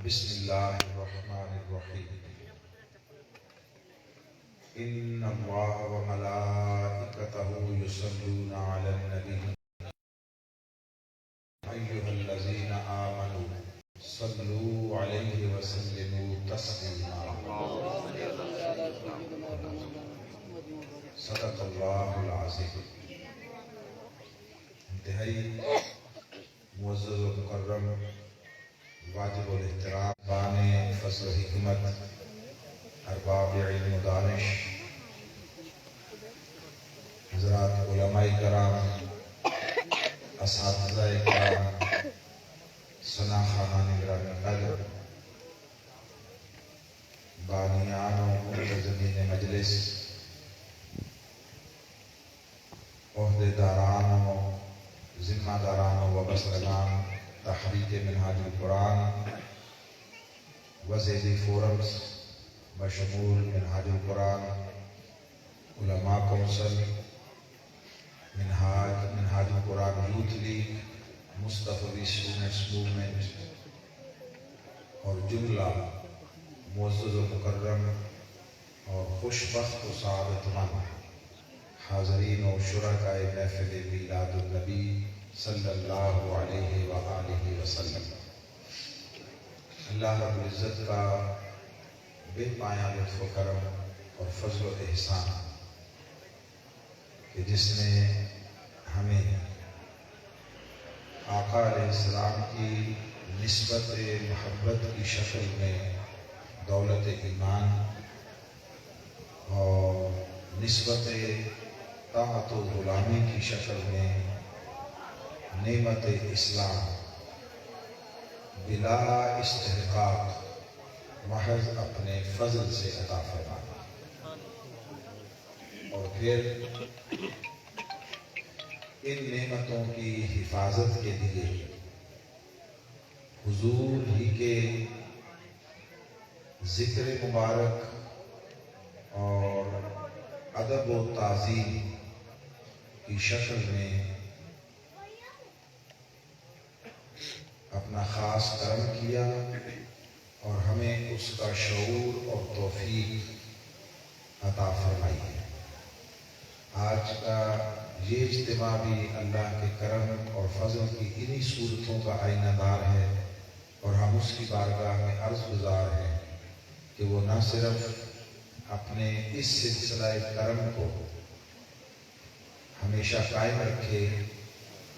بسم اللہ الرحمن الرحیم ان اللہ وملائکتہ یصلون علی النبی ایھا الذین آمنوا صلوا علیہ وسلموا تسلیما صدق اللہ العظیم۔ انتہائی معزز و مکرم واجب الاحترام بان فضل و حکمت ارباب علم و دانش حضرات علماء کرام، اساتذہ کرام، ثنا خانان گرامی قدر، بانیان و منتظمین مجلس، عہدیداران و ذمہ داران و وابستگان تحریک منہاج القرآن و ذیلی فورمز بشمول منہاج القرآن، علماء کونسل، منہاج القرآن یوتھ لیگ، مصطفی اسٹوڈنٹس موومنٹ اور جملہ معزز و مکرم اور خوشبخت و سعادت مند حاضرین و شرکائے محفل میلاد النبی صلی اللہ علیہ وآلہ وسلم، اللہ رب العزت کا بے پایاں لطف و کرم اور فضل و احسان کہ جس نے ہمیں آقا علیہ السلام کی نسبت محبت کی شکل میں دولت ایمان اور نسبت طاعت و غلامی کی شکل میں نعمت اسلام بلا استحقاق محض اپنے فضل سے عطا فرمایا، اور پھر ان نعمتوں کی حفاظت کے لیے حضور ہی کے ذکر مبارک اور ادب و تعظیم کی شکل میں اپنا خاص کرم کیا اور ہمیں اس کا شعور اور توفیق عطا فرمائی ہے۔ آج کا یہ اجتماع بھی اللہ کے کرم اور فضل کی انہی صورتوں کا آئینہ دار ہے، اور ہم اس کی بارگاہ میں عرض گزار ہیں کہ وہ نہ صرف اپنے اس سلسلہ کرم کو ہمیشہ قائم رکھے،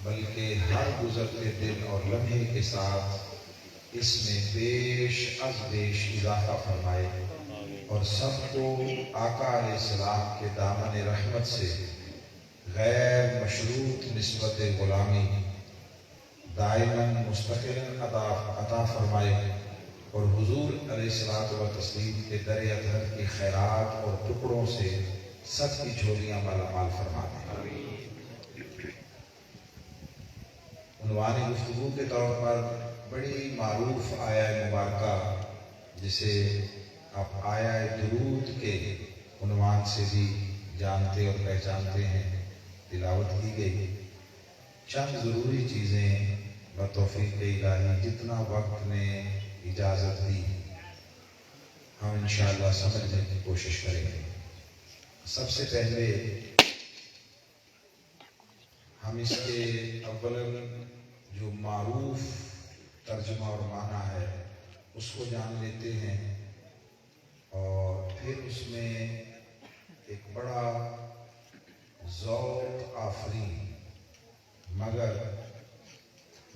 بلکہ ہر گزرتے دن اور لمحے کے ساتھ اس میں بیش از بیش اضافہ فرمائے، اور سب کو آقا علیہ السلام کے دامن رحمت سے غیر مشروط نسبت غلامی دائماً مستقل عطا فرمائے، اور حضور علیہ الصلوۃ والتسلیم کے در اطہر کی خیرات اور ٹکڑوں سے سب کی جھولیاں مالا مال فرما دیں۔ عنوان گفتگو کے طور پر بڑی معروف آیہ مبارکہ، جسے آپ آیہ درود کے عنوان سے بھی جانتے اور پہچانتے ہیں، تلاوت کی گئی۔ چند ضروری چیزیں بتوفیق الہی جتنا وقت نے اجازت دی ہم انشاءاللہ سمجھنے کی کوشش کریں گے۔ سب سے پہلے ہم اس کے اولاً جو معروف ترجمہ اور معنی ہے اس کو جان لیتے ہیں، اور پھر اس میں ایک بڑا ذوق آفرین مگر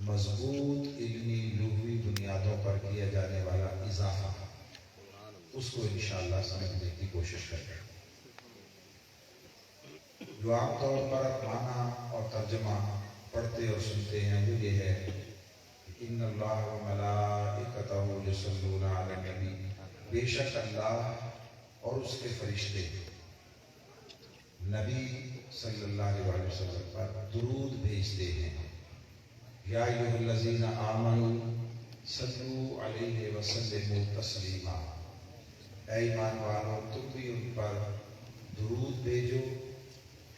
مضبوط علمی لغوی بنیادوں پر کیا جانے والا اضافہ، اس کو انشاءاللہ سمجھنے کی کوشش کریں۔ جو عام طور پر معنی اور ترجمہ پڑھتے اور سنتے ہیں وہ یہ ہے کہ ان اللہ و ملائکتہ یصلون علی النبی، بے شک اللہ اور اس کے فرشتے نبی صلی اللہ علیہ وسلم پر درود بھیجتے ہیں۔ یا ایھا الذین آمنوا صلوا علیہ وسلموا تسلیما، اے ایمان والو تم بھی ان پر درود بھیجو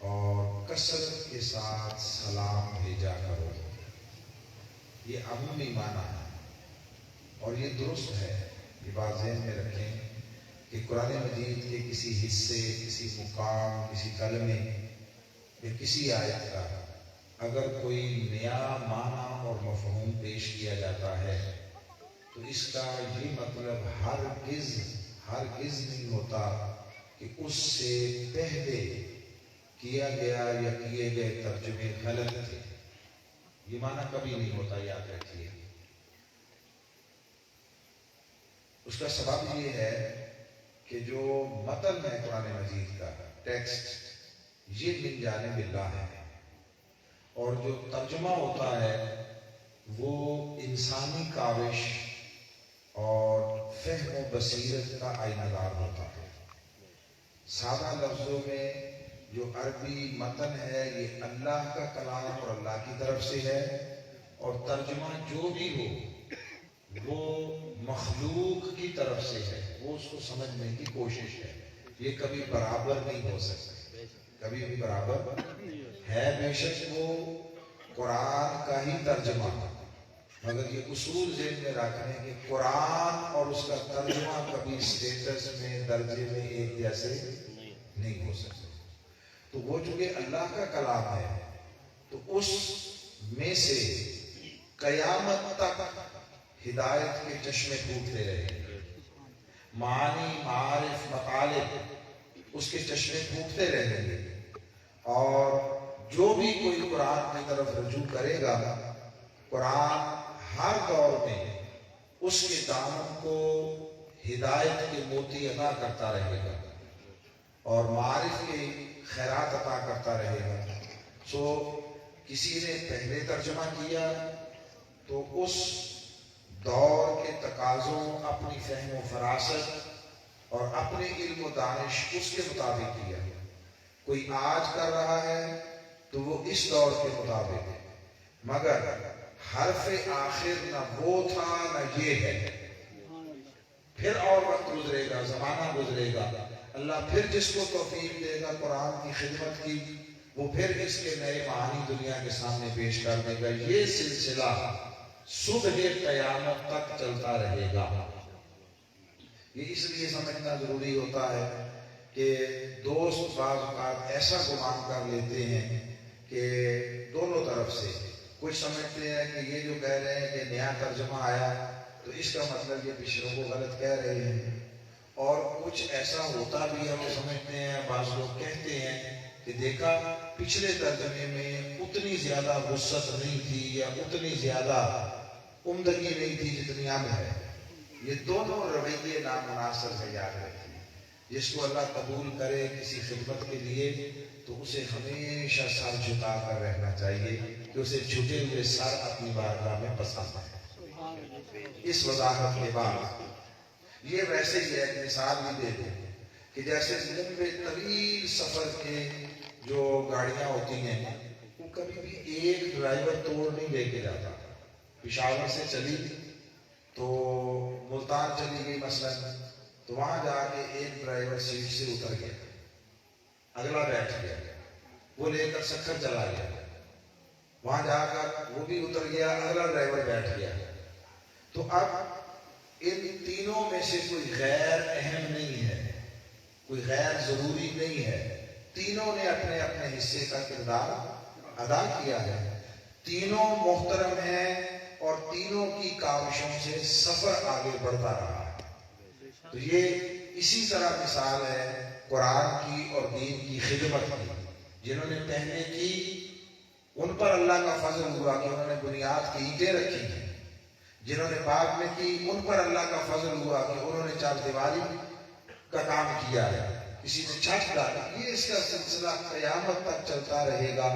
اور کثرت کے ساتھ سلام بھیجا کرو۔ یہ عمومی معنی ہے، اور یہ درست ہے، یہ بات ذہن میں رکھیں کہ قرآن مجید کے کسی حصے، کسی مقام، کسی کلمے یا کسی آیت کا اگر کوئی نیا معنی اور مفہوم پیش کیا جاتا ہے تو اس کا یہ مطلب ہرگز نہیں ہوتا کہ اس سے پہلے کیا گیا یا کیے گئے ترجمے غلط تھے۔ یہ معنی کبھی نہیں ہوتا، یاد رکھیے۔ اس کا سبب یہ ہے کہ جو متن ہے قرآن مجید کا ٹیکسٹ، یہ من جانب اللہ ہے، اور جو ترجمہ ہوتا ہے وہ انسانی کاوش اور فہم و بصیرت کا آئینہ دار ہوتا ہے۔ سادہ لفظوں میں جو عربی متن ہے یہ اللہ کا کلام اور اللہ کی طرف سے ہے، اور ترجمہ جو بھی ہو وہ مخلوق کی طرف سے ہے، وہ اس کو سمجھنے کی کوشش ہے۔ یہ کبھی برابر نہیں ہو سکتے، کبھی بھی برابر ہے۔ بے شک وہ قرآن کا ہی ترجمہ، مگر یہ اصول ذہن میں رکھنے کہ قرآن اور اس کا ترجمہ کبھی اسٹیٹس میں، درجے میں ایک جیسے نہیں ہو سکتے۔ تو وہ چونکہ اللہ کا کلام ہے تو اس میں سے قیامت تک ہدایت کے چشمے پھوٹتے رہیں گے، معانی، معارف، مطالب اس کے چشمے پھوٹتے رہیں گے، اور جو بھی کوئی قرآن کی طرف رجوع کرے گا، قرآن ہر دور میں اس کے دامن کو ہدایت کے موتی عطا کرتا رہے گا اور معارف کے خیرات عطا کرتا رہے گا۔ سو کسی نے پہلے ترجمہ کیا تو اس دور کے تقاضوں، اپنی فہم و فراست اور اپنے علم و دانش اس کے مطابق کیا۔ کوئی آج کر رہا ہے تو وہ اس دور کے مطابق ہے، مگر حرف آخر نہ وہ تھا نہ یہ ہے۔ پھر اور وقت گزرے گا، زمانہ گزرے گا، اللہ پھر جس کو توفیق دے گا قرآن کی خدمت کی، وہ پھر اس کے نئے معانی دنیا کے سامنے پیش کر دے گا۔ یہ سلسلہ صبح قیامت تک چلتا رہے گا۔ یہ اس لیے سمجھنا ضروری ہوتا ہے کہ دوست بعض اوقات ایسا گمان کر لیتے ہیں کہ دونوں طرف سے کچھ سمجھتے ہیں کہ یہ جو کہہ رہے ہیں کہ نیا ترجمہ آیا تو اس کا مطلب یہ پچھلوں کو غلط کہہ رہے ہیں، اور کچھ ایسا ہوتا بھی ہے وہ سمجھتے ہیں، بعض لوگ کہتے ہیں کہ دیکھا پچھلے ترجمے میں اتنی زیادہ وسعت نہیں تھی یا اتنی زیادہ عمدگی نہیں تھی جتنی اب ہے۔ یہ دونوں رویے نامناسب ہے، یاد رکھیے۔ جس کو اللہ قبول کرے کسی خدمت کے لیے تو اسے ہمیشہ سر جھکا کر رہنا چاہیے کہ اسے جھکے ہوئے سر اپنی بارگاہ میں پسند ہے۔ اس وضاحت کے بعد یہ ویسے ہی ایک مثال بھی دے دیں کہ جیسے لمبے طویل سفر کے جو گاڑیاں ہوتی ہیں وہ کبھی بھی ایک ڈرائیور توڑ نہیں لے کے جاتا۔ پشاور سے چلی تو ملتان چلی گئی مثلا، تو وہاں جا کے ایک ڈرائیور سیٹ سے اتر گیا، اگلا بیٹھ گیا، وہ لے کر سکھر چلا گیا، وہاں جا کر وہ بھی اتر گیا، اگلا ڈرائیور بیٹھ گیا۔ تو اب ان تینوں میں سے کوئی غیر اہم نہیں ہے، کوئی غیر ضروری نہیں ہے، تینوں نے اپنے اپنے حصے کا کردار ادا کیا ہے، تینوں محترم ہیں اور تینوں کی کاوشوں سے سفر آگے بڑھتا رہا ہے۔ تو یہ اسی طرح مثال ہے قرآن کی اور دین کی خدمت کی۔ جنہوں نے پہلے کی ان پر اللہ کا فضل ہوا کہ انہوں نے بنیاد کی اینٹیں رکھی ہیں، جنہوں نے بعد میں کی ان پر اللہ کا فضل ہوا کہ انہوں نے چار دیواری کا کام کیا ہے، کسی نے چھت ڈالی۔ یہ اس کا سلسلہ قیامت تک چلتا رہے گا۔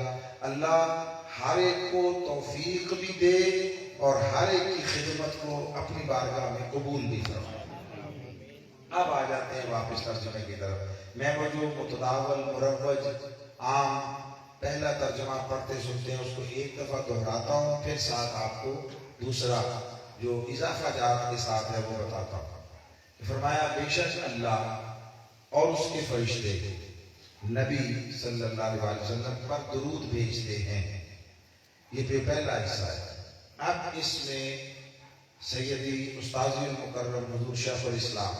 اللہ ہر ایک کو توفیق بھی دے اور ہر ایک کی خدمت کو اپنی بارگاہ میں قبول بھی فرمائے۔ اب آ جاتے ہیں واپس ترجمے کی طرف۔ میں وہ جو متداول، مروج، عام پہلا ترجمہ پڑھتے سنتے ہیں اس کو ایک دفعہ دہراتا ہوں، پھر ساتھ آپ کو دوسرا جو اضافہ جات کے ساتھ ہے وہ بتاتا ہوں۔ فرمایا بے شک اللہ اور اس کے فرشتے نبی صلی اللہ علیہ وسلم پر درود بھیجتے ہیں۔ یہ پہلا حصہ ہے۔ اب اس میں سیدی استاذی المکرم حضور شیخ الاسلام،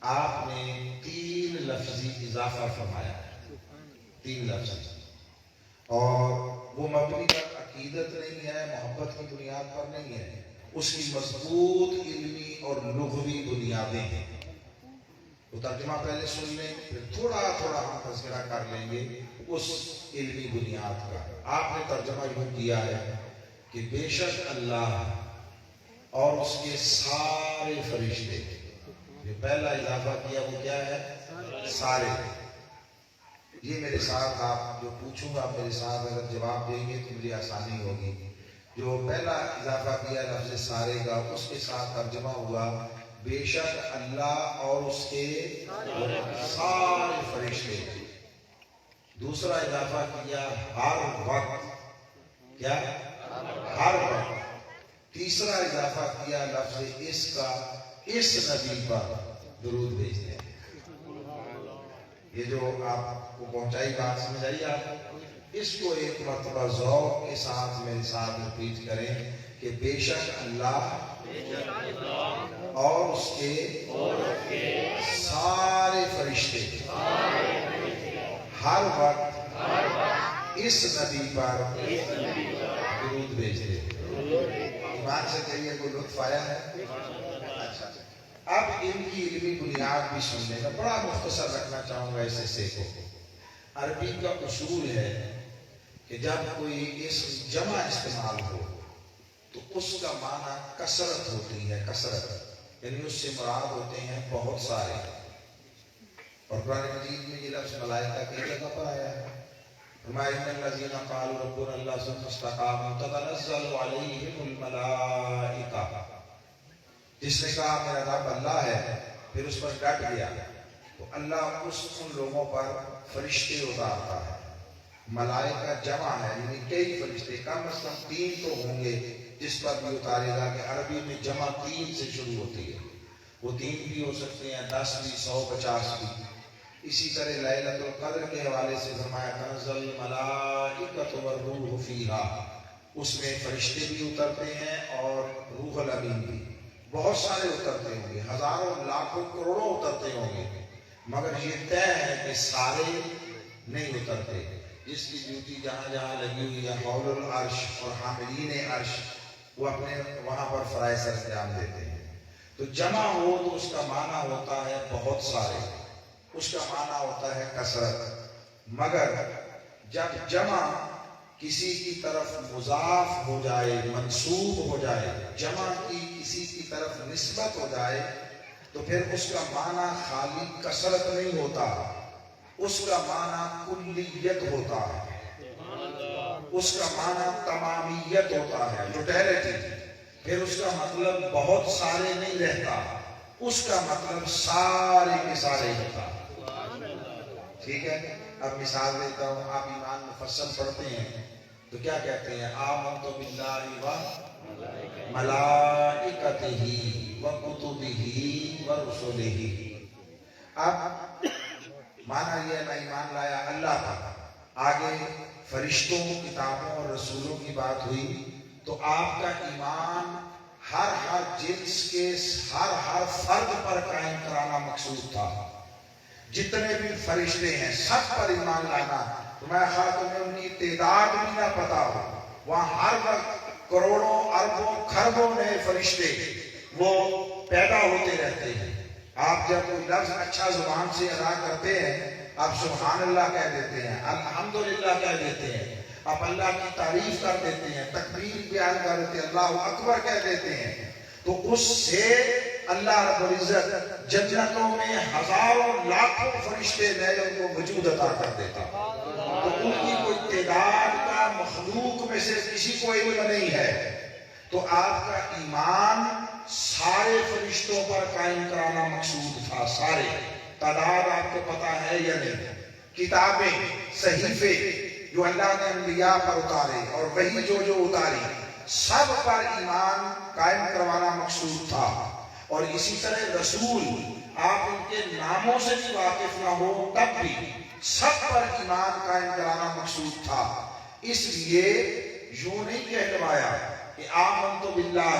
آپ نے 3 لفظی اضافہ فرمایا، 3 لفظ، اور وہ مبنی پر عقیدت نہیں ہے، محبت کی بنیاد پر نہیں ہے، اس کی مضبوط علمی اور لغوی بنیادیں ہیں۔ وہ ترجمہ پہلے سن لیں، پھر تھوڑا تھوڑا ہم تذکرہ کر لیں گے اس علمی بنیاد کا۔ آپ نے ترجمہ یوں کیا ہے کہ بے شک اللہ اور اس کے سارے فرشتے، جو پہلا اضافہ کیا وہ کیا ہے؟ سارے۔ یہ میرے ساتھ آپ جو پوچھوں گا میرے ساتھ اگر جواب دیں گے تو مجھے آسانی ہوگی۔ جو پہلا اضافہ کیا لفظ سارے کا، اس کے ساتھ ترجمہ ہوا بے شک اللہ اور اس کے سارے فرشتے۔ دوسرا اضافہ کیا ہر وقت، کیا؟ ہر وقت۔ تیسرا اضافہ کیا لفظ اس کا، اس نبی پر درود بھیجتے ہیں۔ یہ جو آپ کو پہنچائی بات سمجھ آئی آپ؟ اس کو ایک مرتبہ ذوق کے ساتھ میرے ساتھ ریپیٹ کریں کہ بے شک اللہ اور اس کے سارے فرشتے ہر وقت اس نبی پر درود بھیجتے ہیں۔ ایمان سے کہیے کوئی لطف آیا ہے؟ اچھا، اب ان کی علمی بنیاد بھی سننے میں بڑا مختصر رکھنا چاہوں گا اس حصے کو۔ عربی کا اصول ہے کہ جب کوئی اسم جمع استعمال ہو تو اس کا معنی کثرت ہوتی ہے، کثرت، یعنی اس سے مراد ہوتے ہیں بہت سارے۔ اور قرآن مجید میں یہ لفظ ملائکہ کی جگہ پر آیا ہے، فرمایا ان الذین قالوا ربنا اللہ ثم استقاموا تتنزل علیہم الملائکہ، جس نے کہا میرا رب اللہ ہے پھر اس پر ڈٹ گیا تو اللہ ان لوگوں پر فرشتے اتارتا ہے۔ ملائکہ جمع ہے، یعنی کئی فرشتے، کم از کم 3 تو ہوں گے جس پر بھی اتارے گا، کہ عربی میں جمع 3 سے شروع ہوتی ہے۔ وہ 3 بھی ہو سکتے ہیں، 10 بھی، 100، 50 بھی۔ اسی طرح لیلۃ القدر کے حوالے سے فرمایا تنزل الملائکۃ والروح فیہا، اس میں فرشتے بھی اترتے ہیں اور روح الامین بھی۔ بہت سارے اترتے ہوں گے، ہزاروں، لاکھوں، کروڑوں اترتے ہوں گے، مگر یہ طے ہے کہ سارے نہیں اترتے۔ جس کی ڈیوٹی جہاں جہاں لگی ہوئی ہے، حول العرش اور حاملین عرش، وہ اپنے وہاں پر فرائض سر انجام دیتے ہیں۔ تو جمع ہو تو اس کا معنی ہوتا ہے بہت سارے، اس کا معنی ہوتا ہے کثرت۔ مگر جب جمع کسی کی طرف مضاف ہو جائے، منسوب ہو جائے، جمع کی کسی کی طرف نسبت ہو جائے، تو پھر اس کا معنی خالی کثرت نہیں ہوتا، اس کا معنی کلیت ہوتا ہے، اس کا معنی تمامیت ہوتا ہے، ٹوٹیلٹی۔ پھر اس کا مطلب بہت سارے نہیں رہتا، اس کا مطلب سارے کے سارے ہوتا۔ ٹھیک ہے، اب مثال دیتا ہوں۔ آپ ایمان مفصل پڑھتے ہیں تو کیا کہتے ہیں؟ آمنت باللہ و ملائکتہ و کتبہ و رسلہ۔ اب معنی یہ، میں ایمان لایا اللہ کا، آگے فرشتوں، کتابوں اور رسولوں کی بات ہوئی، تو آپ کا ایمان ہر جنس کے ہر فرد پر قائم کرانا مقصود تھا۔ جتنے بھی فرشتے ہیں سب پر ایمان لانا، تو میں خواہ تمہیں ان کی تعداد بھی نہ پتا ہو، وہاں ہر وقت کروڑوں، اربوں، کھربوں نئے فرشتے وہ پیدا ہوتے رہتے ہیں۔ آپ جب کوئی لفظ اچھا زبان سے ادا کرتے ہیں، آپ سبحان اللہ کہہ دیتے ہیں، الحمدللہ کہہ دیتے ہیں، آپ اللہ کی تعریف کر دیتے ہیں، تکبیر بیان کر دیتے ہیں، اللہ اکبر کہہ دیتے ہیں، تو اس سے اللہ رب العزت جنتوں میں ہزاروں لاکھوں فرشتے نئے ان کو وجود عطا کر دیتا، تو ان کی کوئی تعداد کا مخلوق میں سے کسی کو علم نہیں ہے۔ تو آپ کا ایمان سارے فرشتوں پر قائم کرانا مقصود تھا، سارے۔ تعداد آپ کو پتا ہے یا نہیں؟ کتابیں، صحیفے جو اللہ نے انبیاء پر اتارے اور وہی جو اتاری، سب پر ایمان قائم کروانا مقصود تھا۔ اور اسی طرح رسول، آپ ان کے ناموں سے بھی واقف نہ ہو تب بھی سب پر ایمان قائم کرانا مقصود تھا۔ اس لیے یوں نہیں کہلوایا کہ آمنت باللہ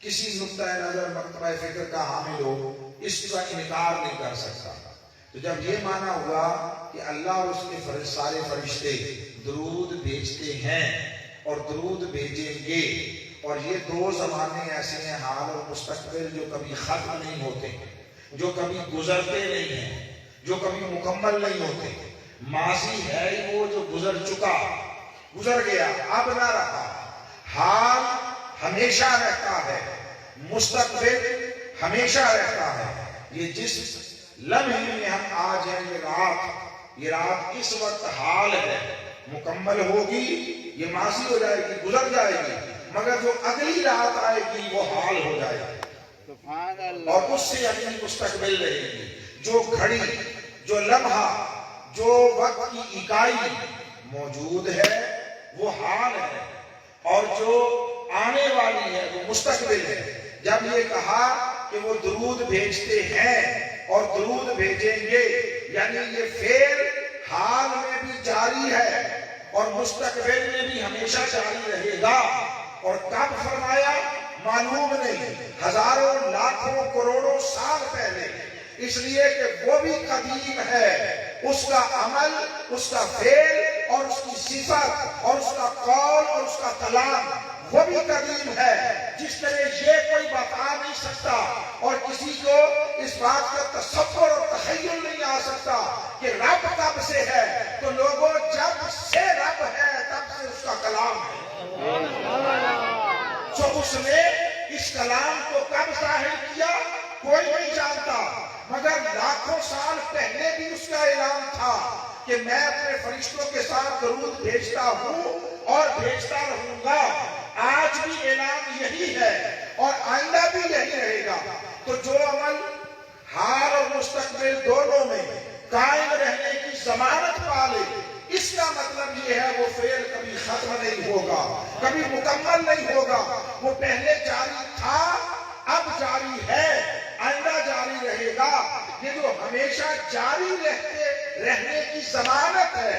کسی نقطۂ نظر مکتبہ فکر کا حامل ہو اس کا انکار نہیں کر سکتا۔ تو جب یہ مانا ہوا کہ اللہ اور اس کے سارے فرشتے درود بھیجتے ہیں اور درود بھیجیں گے، اور یہ دو زمانے ایسے ہیں، حال اور مستقبل، جو کبھی ختم نہیں ہوتے، جو کبھی گزرتے نہیں ہیں، جو کبھی مکمل نہیں ہوتے۔ ماضی ہے ہی وہ جو گزر چکا، گزر گیا، اب نہ رہا۔ حال ہمیشہ رہتا ہے، مستقبل ہمیشہ رہتا ہے۔ یہ جس لمحے میں ہم آج ہیں، یہ رات اس وقت حال ہے، مکمل ہوگی، یہ ماضی ہو جائے گی، گزر جائے گی، مگر جو اگلی رات آئے گی وہ حال ہو جائے گی، اور اس سے اگلی مستقبل رہے گی۔ جو گھڑی، جو لمحہ، جو وقت کی اکائی موجود ہے وہ حال ہے، اور جو آنے والی ہے وہ مستقبل ہے۔ جب یہ کہا کہ وہ درود بھیجتے ہیں اور درود بھیجیں گے، یعنی یہ فعل حال میں بھی جاری ہے اور مستقبل میں بھی ہمیشہ جاری رہے گا۔ اور کب فرمایا معلوم نہیں، ہزاروں لاکھوں کروڑوں سال پہلے، اس لیے کہ وہ بھی قدیم ہے، اس کا عمل، اس کا فعل اور اس کی صفت اور اس کا قول اور اس کا کلام وہ بھی قدیم ہے۔ جس طرح یہ کوئی بتا نہیں سکتا اور کسی کو اس بات کا تصور اور تخیل نہیں آ سکتا کہ رب کب سے ہے، تو لوگوں جب سے رب ہے تب سے اس کا کلام ہے۔ جو اس نے اس کلام کو کب ظاہر کیا کوئی نہیں جانتا، مگر لاکھوں سال پہلے بھی اس کا اعلان تھا کہ میں اپنے فرشتوں کے ساتھ درود بھیجتا ہوں اور بھیجتا رہوں گا۔ آج بھی اعلان یہی ہے اور آئندہ بھی یہی رہے گا۔ تو جو عمل حال اور مستقبل دونوں میں قائم رہنے کی ضمانت پالے، اس کا مطلب یہ ہے وہ فعل کبھی ختم نہیں ہوگا، کبھی مکمل نہیں ہوگا۔ وہ پہلے جاری تھا، اب جاری ہے، آئندہ جاری رہے گا۔ یہ جو ہمیشہ جاری رہنے کی ضمانت ہے،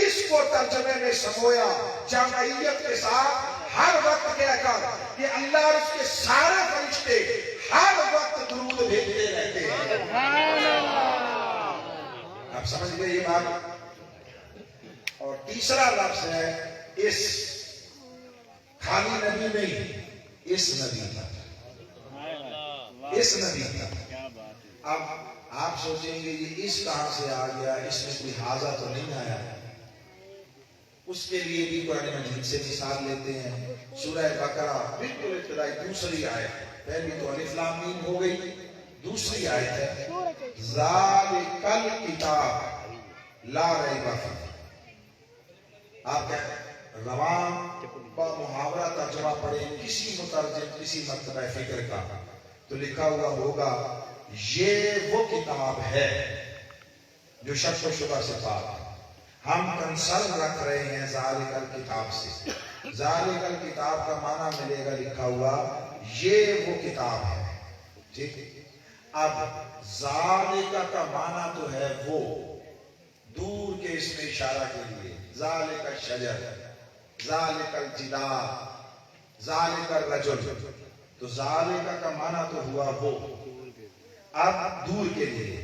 اس کو ترجمے میں سمویا جامعیت کے ساتھ ہر وقت کہہ کر کہ اللہ اور اس کے سارے فرشتے ہر وقت درود بھیجتے رہتے ہیں۔ آپ سمجھ گئے یہ بات؟ اور تیسرا لفظ ہے اس، خالی نبی نہیں، اس نبی کا، اس نبی کا۔ اب آپ سوچیں گے یہ اس کہاں سے آ گیا، اس میں کوئی حاضہ تو نہیں آیا؟ اس کے لیے بھی قرآن مجید سے مثال لیتے ہیں۔ سورہ بقرہ بالکل ابتدائی دوسری آیت، پہلی تو الف لام میم ہو گئی، دوسری آیت ہے ذالک الکتاب لا ریب فیہ۔ آپ رواں با محاورہ ترجمہ پڑھیں کسی مترجم کسی مکتبہ فکر کا تو لکھا ہوا ہوگا یہ وہ کتاب ہے جو شک و شبہ سے پاک ہے۔ ہم کنسرن رکھ رہے ہیں ذالک الکتاب سے۔ ذالک الکتاب کا معنی ملے گا لکھا ہوا یہ وہ کتاب ہے، ٹھیک۔ اب ذالک کا معنی تو ہے وہ، دور کے اس میں اشارہ کے لیے، ذالک الشجر، ذالک الجدار، ذالک الرجل، تو ذالک کا معنی تو ہوا وہ، اب دور کے لیے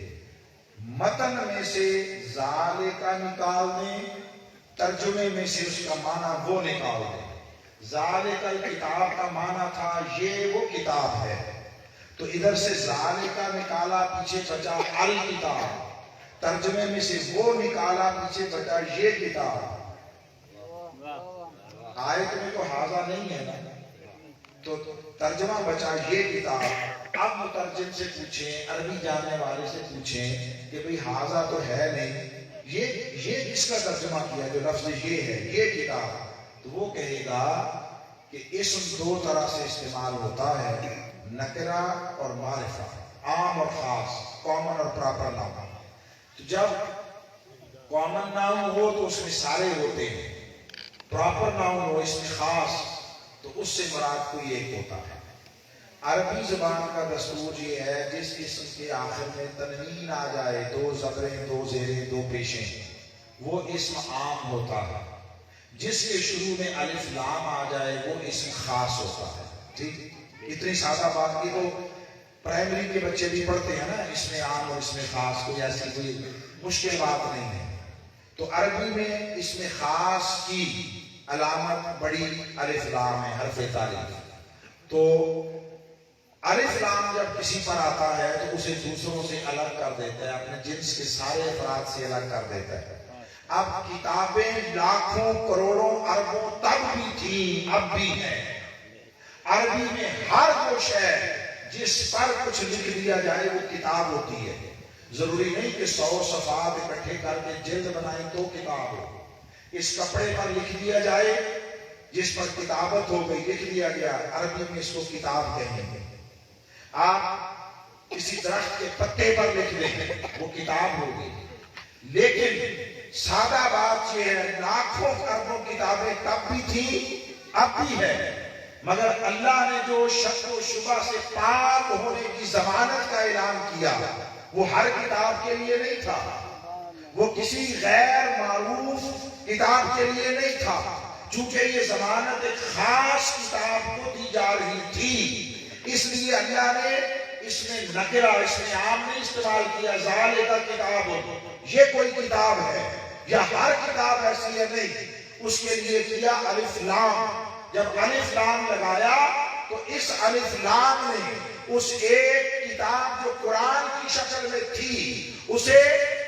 متن میں سے ذالک نکال دیں، ترجمے میں سے اس کا معنی وہ نکال دیں۔ ذالک الکتاب کا معنی تھا یہ وہ کتاب ہے، تو ادھر سے ذالک نکالا، پیچھے بچا الکتاب، ترجمے میں سے وہ نکالا، پیچھے بچا یہ کتاب۔ آیت میں تو حاضہ نہیں ہے نا، تو ترجمہ بچا یہ کتاب۔ اب مترجم سے پوچھیں، عربی جاننے والے سے پوچھیں کہ بھئی حاضہ تو ہے نہیں، یہ کس کا ترجمہ کیا جو لفظ یہ ہے، یہ کتاب؟ تو وہ کہے گا کہ اسم دو طرح سے استعمال ہوتا ہے، نکرہ اور معرفہ، عام اور خاص، کامن اور پراپر نام۔ تو جب کامن نام ہو تو اس میں سارے ہوتے ہیں، پراپر نام ہو اس میں خاص، تو اس سے مراد کوئی ایک ہوتا ہے۔ عربی زبان کا دستور یہ ہے جس اسم کے آخر میں تنوین آ جائے، دو زبریں، دو زیریں، دو پیشیں، وہ اسم عام ہوتا ہے۔ جس کے شروع میں الف لام آ جائے وہ اسم خاص ہوتا ہے، ٹھیک۔ اتنی سادہ بات کی تو پرائمری کے بچے بھی پڑھتے ہیں نا، اس میں عام اور اس میں خاص، کوئی ایسی کوئی مشکل بات نہیں ہے۔ تو عربی میں اس میں خاص کی علامت بڑی الف لام ہے، حرف تعریف۔ تو الف لام جب کسی پر آتا ہے تو اسے دوسروں سے الگ کر دیتا ہے، اپنے جنس کے سارے افراد سے الگ کر دیتا ہے۔ اب کتابیں لاکھوں کروڑوں اربوں تب بھی تھیں، اب بھی ہیں۔ عربی میں ہر وہ شے جس پر کچھ لکھ دیا جائے وہ کتاب ہوتی ہے۔ ضروری نہیں کہ 100 صفحات اکٹھے کر کے جلد بنائیں تو کتاب ہو۔ اس کپڑے پر لکھ دیا جائے جس پر کتابت ہو گئی، لکھ دیا گیا، عربی میں اس کو کتاب کہیں گے۔ آپ کسی درخت کے پتے پر لکھ دیں وہ کتاب ہوگی۔ لیکن سادہ بات یہ ہے، لاکھوں اربوں کتابیں تب بھی تھیں، اب بھی ہے، مگر اللہ نے جو شک و شبہ سے پاک ہونے کی ضمانت کا اعلان کیا وہ ہر کتاب کے لیے نہیں تھا، وہ کسی غیر معروف کتاب کے لیے نہیں تھا، چونکہ یہ ضمانت ایک خاص کتاب کو دی جا رہی تھی، اس لیے اللہ نے اس میں نکرہ، اس میں عام نہیں استعمال کیا، ذالک کتاب، یہ کوئی کتاب ہے یا ہر کتاب ایسی ہے، نہیں، اس کے لیے کیا الف لام۔ جب الف لام لگایا تو اس الف لام نے اس ایک کتاب جو قرآن کی شکل میں تھی اسے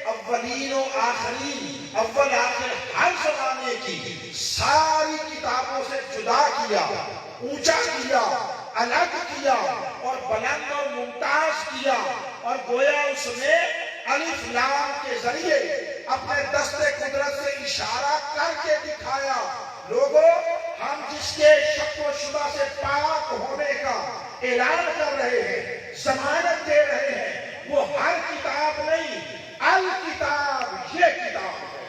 اولین و آخرین، اول آخر ہر زمانے کی ساری کتابوں سے جدا کیا، اونچا کیا، الگ کیا اور بلند اور ممتاز کیا، اور گویا اس نے الف لام کے ذریعے اپنے دست قدرت سے اشارہ کر کے دکھایا، لوگوں ہم جس کے شک و شبہ سے پاک ہونے کا اعلان کر رہے ہیں، ضمانت دے رہے ہیں، وہ ہر کتاب نہیں، الکتاب، یہ کتاب ہے،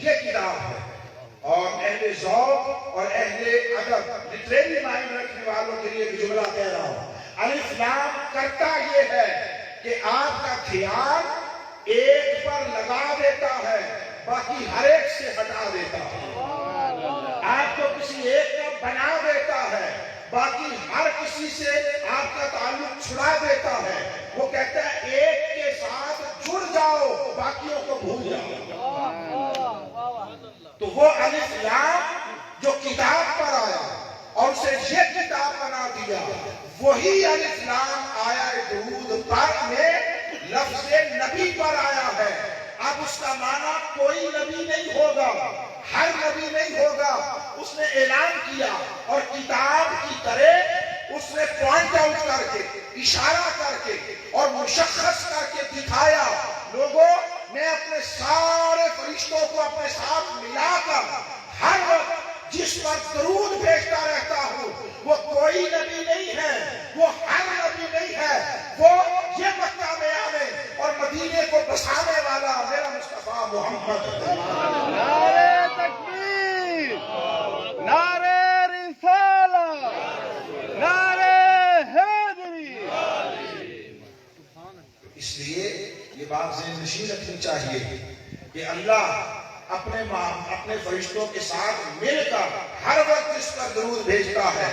یہ کتاب ہے۔ اور اہل ذوق اور اہل ادب لٹریری مائنڈ رکھنے والوں کے لیے ایک جملہ کہہ رہا ہوں، الف لام کرتا یہ ہے کہ آپ کا دھیان ایک پر لگا دیتا ہے، باقی ہر ایک سے ہٹا دیتا ہے، آپ کو کسی ایک کا بنا دیتا ہے، باقی ہر کسی سے آپ کا تعلق چھڑا دیتا ہے، وہ کہتا ہے ایک کے ساتھ جڑ جاؤ، باقیوں کو بھول جاؤ۔ تو وہ الف لام جو کتاب پر آیا اور اسے یہ کتاب بنا دیا، وہی الف لام آیا درود پر میں لفظ نبی پر آیا ہے۔ اب اس کا معنی کوئی نبی نہیں ہوگا، ہر نبی نہیں ہوگا، اس نے اعلان کیا اور کتاب کی طرح اس نے پوائنٹ آؤٹ کر کے، اشارہ کر کے اور مشخص کر کے دکھایا، لوگوں میں اپنے سارے فرشتوں کو اپنے ساتھ ملا کر ہر وقت جس پر درود بھیجتا رہتا ہوں وہ کوئی نبی نہیں ہے، وہ ہر نبی نہیں ہے، وہ یہ مکہ میں آنے اور مدینے کو بسانے والا میرا مصطفیٰ محمد ہے۔ نعرہ تکبیر، نعرہ رسالہ، نعرہ حیدری۔ اس لیے یہ بات ذہن نشین رکھنی چاہیے کہ اللہ اپنے فرشتوں کے ساتھ مل کر ہر وقت جس پر درود بھیجتا ہے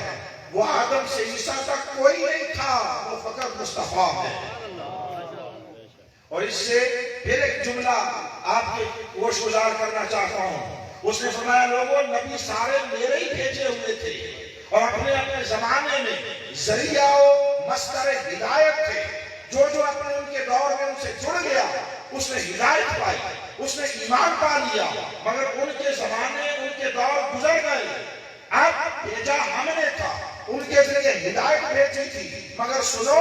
وہ آدم سے عیسیٰ تک کوئی نہیں تھا، وہ فقط مصطفیٰ ہے۔ اور اس سے پھر ایک جملہ آپ کے گوش گزار کرنا چاہتا ہوں، اس نے فرمایا لوگوں نبی سارے میرے ہی بھیجے ہوئے تھے اور اپنے اپنے زمانے میں ذریعہ و مصدر ہدایت تھے، جو اپنے ان کے دور میں ان سے جڑ گیا اس نے ہدایت پائی، اس نے ایمان پا لیا، مگر ان کے زمانے ان کے دور گزر گئے، اب بھیجا ہم نے تھا، ان کے ذریعے ہدایت بھیجی تھی، مگر سنو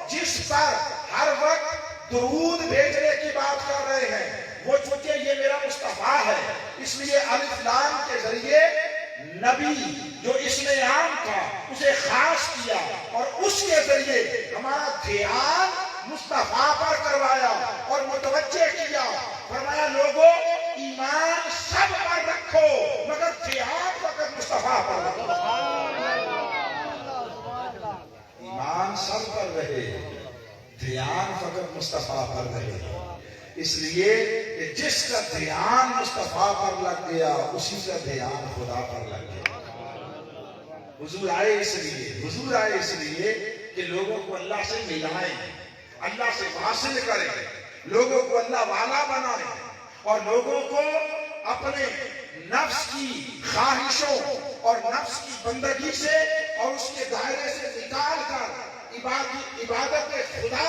جس پر ہر وقت درود بھیجنے کی بات کر رہے ہیں وہ چونکہ یہ میرا مصطفیٰ ہے، اس لیے الف لام کے ذریعے نبی جو اس میں عام تھا اسے خاص کیا اور اس کے ذریعے ہمارا دھیان مصطفیٰ پر کروایا اور متوجہ کیا، فرمایا لوگوں ایمان سب پر رکھو مگر دھیان فقط مصطفیٰ پر رکھو، ایمان سب پر رہے، دھیان فقط مصطفیٰ پر رہے، اس لیے کہ جس کا دھیان مصطفیٰ پر لگ گیا اسی کا دھیان خدا پر لگ گیا، حضور آئے اس لیے کہ لوگوں کو اللہ سے ملائیں، اللہ سے واصل کریں، لوگوں کو اللہ والا بنائیں، اور لوگوں کو اپنے نفس کی خواہشوں اور نفس کی بندگی سے اور اس کے دائرے سے نکال کر عبادت خدا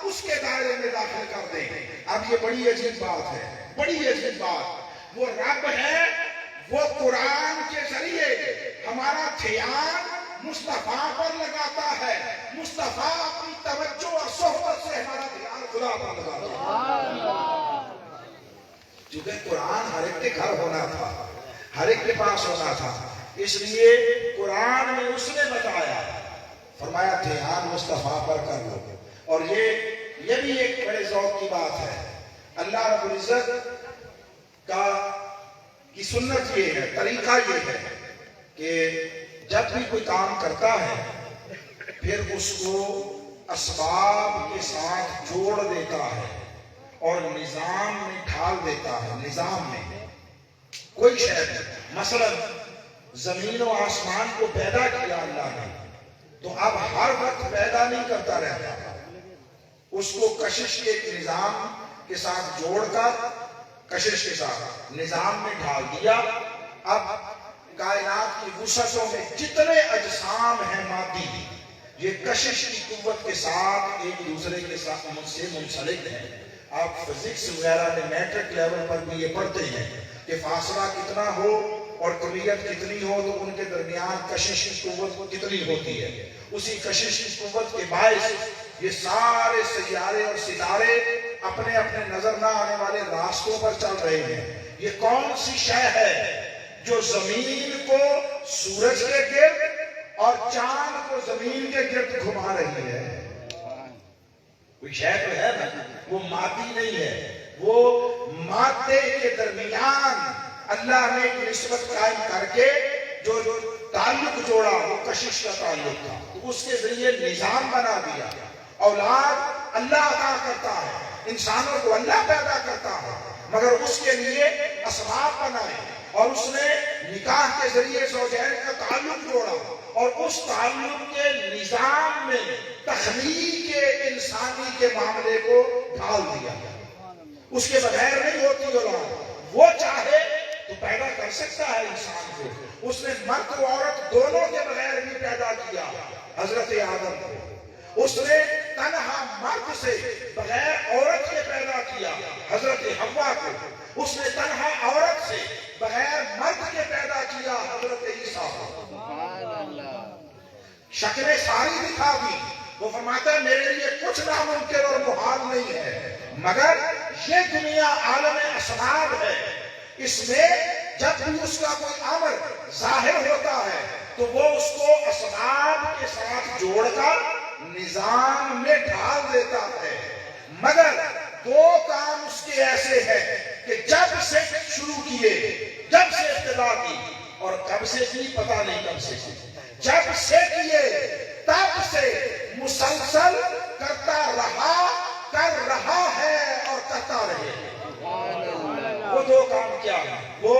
اس کے دائرے میں داخل کر دیں۔ اب یہ بڑی عجیب بات ہے، بڑی عجیب بات۔ وہ رب ہے، وہ قرآن کے ذریعے ہمارا دھیان مصطفیٰ پر لگاتا ہے، مصطفیٰ اپنی توجہ اور صحبت سے ہمارا دھیان خدا پر لگاتا ہے۔ کیونکہ قرآن ہر ایک کے گھر ہونا تھا، ہر ایک کے پاس ہونا تھا، اس لیے قرآن میں اس نے بتایا، فرمایا دھیان مصطفیٰ پر کر لو۔ اور یہ بھی ایک بڑے ذوق کی بات ہے۔ اللہ رب العزت کی سنت یہ ہے، طریقہ یہ ہے کہ جب بھی کوئی کام کرتا ہے پھر اس کو اسباب کے ساتھ جوڑ دیتا ہے اور نظام میں ڈھال دیتا ہے۔ نظام میں کوئی شے، مثلا زمین و آسمان کو پیدا کیا اللہ نے، تو اب ہر وقت پیدا نہیں کرتا رہتا، اس کو کشش کے ایک نظام کے ساتھ جوڑ کر، کشش کے ساتھ نظام میں ڈھال دیا۔ اب کائنات کی وسعتوں میں جتنے اجسام ہیں مادی، یہ کشش کی قوت کے ساتھ ایک دوسرے کے ساتھ سے منسلک ہیں۔ آپ فزکس وغیرہ میں میٹرک لیول پر بھی یہ پڑھتے ہیں کہ فاصلہ کتنا ہو اور کمیت کتنی ہو تو ان کے درمیان کشش کی قوت کتنی ہوتی ہے۔ اسی کشش کی قوت کے باعث یہ سارے سیارے اور ستارے اپنے اپنے نظر نہ آنے والے راستوں پر چل رہے ہیں۔ یہ کون سی شے ہے جو زمین کو سورج کے گرد اور چاند کو زمین کے گرد گھما رہی ہے؟ کوئی شے تو ہے نا، وہ مادی نہیں ہے، وہ مادے کے درمیان اللہ نے ایک نسبت قائم کر کے جو تعلق جوڑا، وہ کشش کا تعلق تھا، اس کے ذریعے نظام بنا دیا۔ اولاد اللہ عطا کرتا ہے، انسانوں کو اللہ پیدا کرتا ہے، مگر اس کے لیے اسباب بنائے، اور اس نے نکاح کے ذریعے زوجین کا تعلق جوڑا، اور اس تعلق کے نظام میں تخلیق انسانی کے معاملے کو ڈھال دیا۔ اس کے بغیر نہیں ہوتی اولاد، وہ چاہے تو پیدا کر سکتا ہے انسان کو۔ اس نے مرد و عورت دونوں کے بغیر بھی پیدا کیا حضرت آدم کو، اس نے تنہا مرد سے بغیر عورت کے پیدا کیا حضرت حوا کو، اس نے تنہا عورت سے بغیر مرد کے پیدا کیا حضرت عیسیٰ کو۔ شکلیں ساری دکھا دی، وہ فرماتا ہے میرے لیے کچھ ناممکن اور محال نہیں ہے، مگر یہ دنیا عالم اسباب ہے، اس میں جب بھی اس کا کوئی امر ظاہر ہوتا ہے تو وہ اس کو اسباب کے ساتھ جوڑ کر نظام میں ڈھال دیتا ہے۔ مگر دو کام اس کے ایسے ہیں کہ جب سے شروع کیے، جب سے ابتدا کی، اور کب سے کی پتہ نہیں کب سے کی، جب سے کیے تب سے مسلسل کرتا رہا، کر رہا ہے اور کرتا رہے۔ وہ دو کام کیا ہے؟ وہ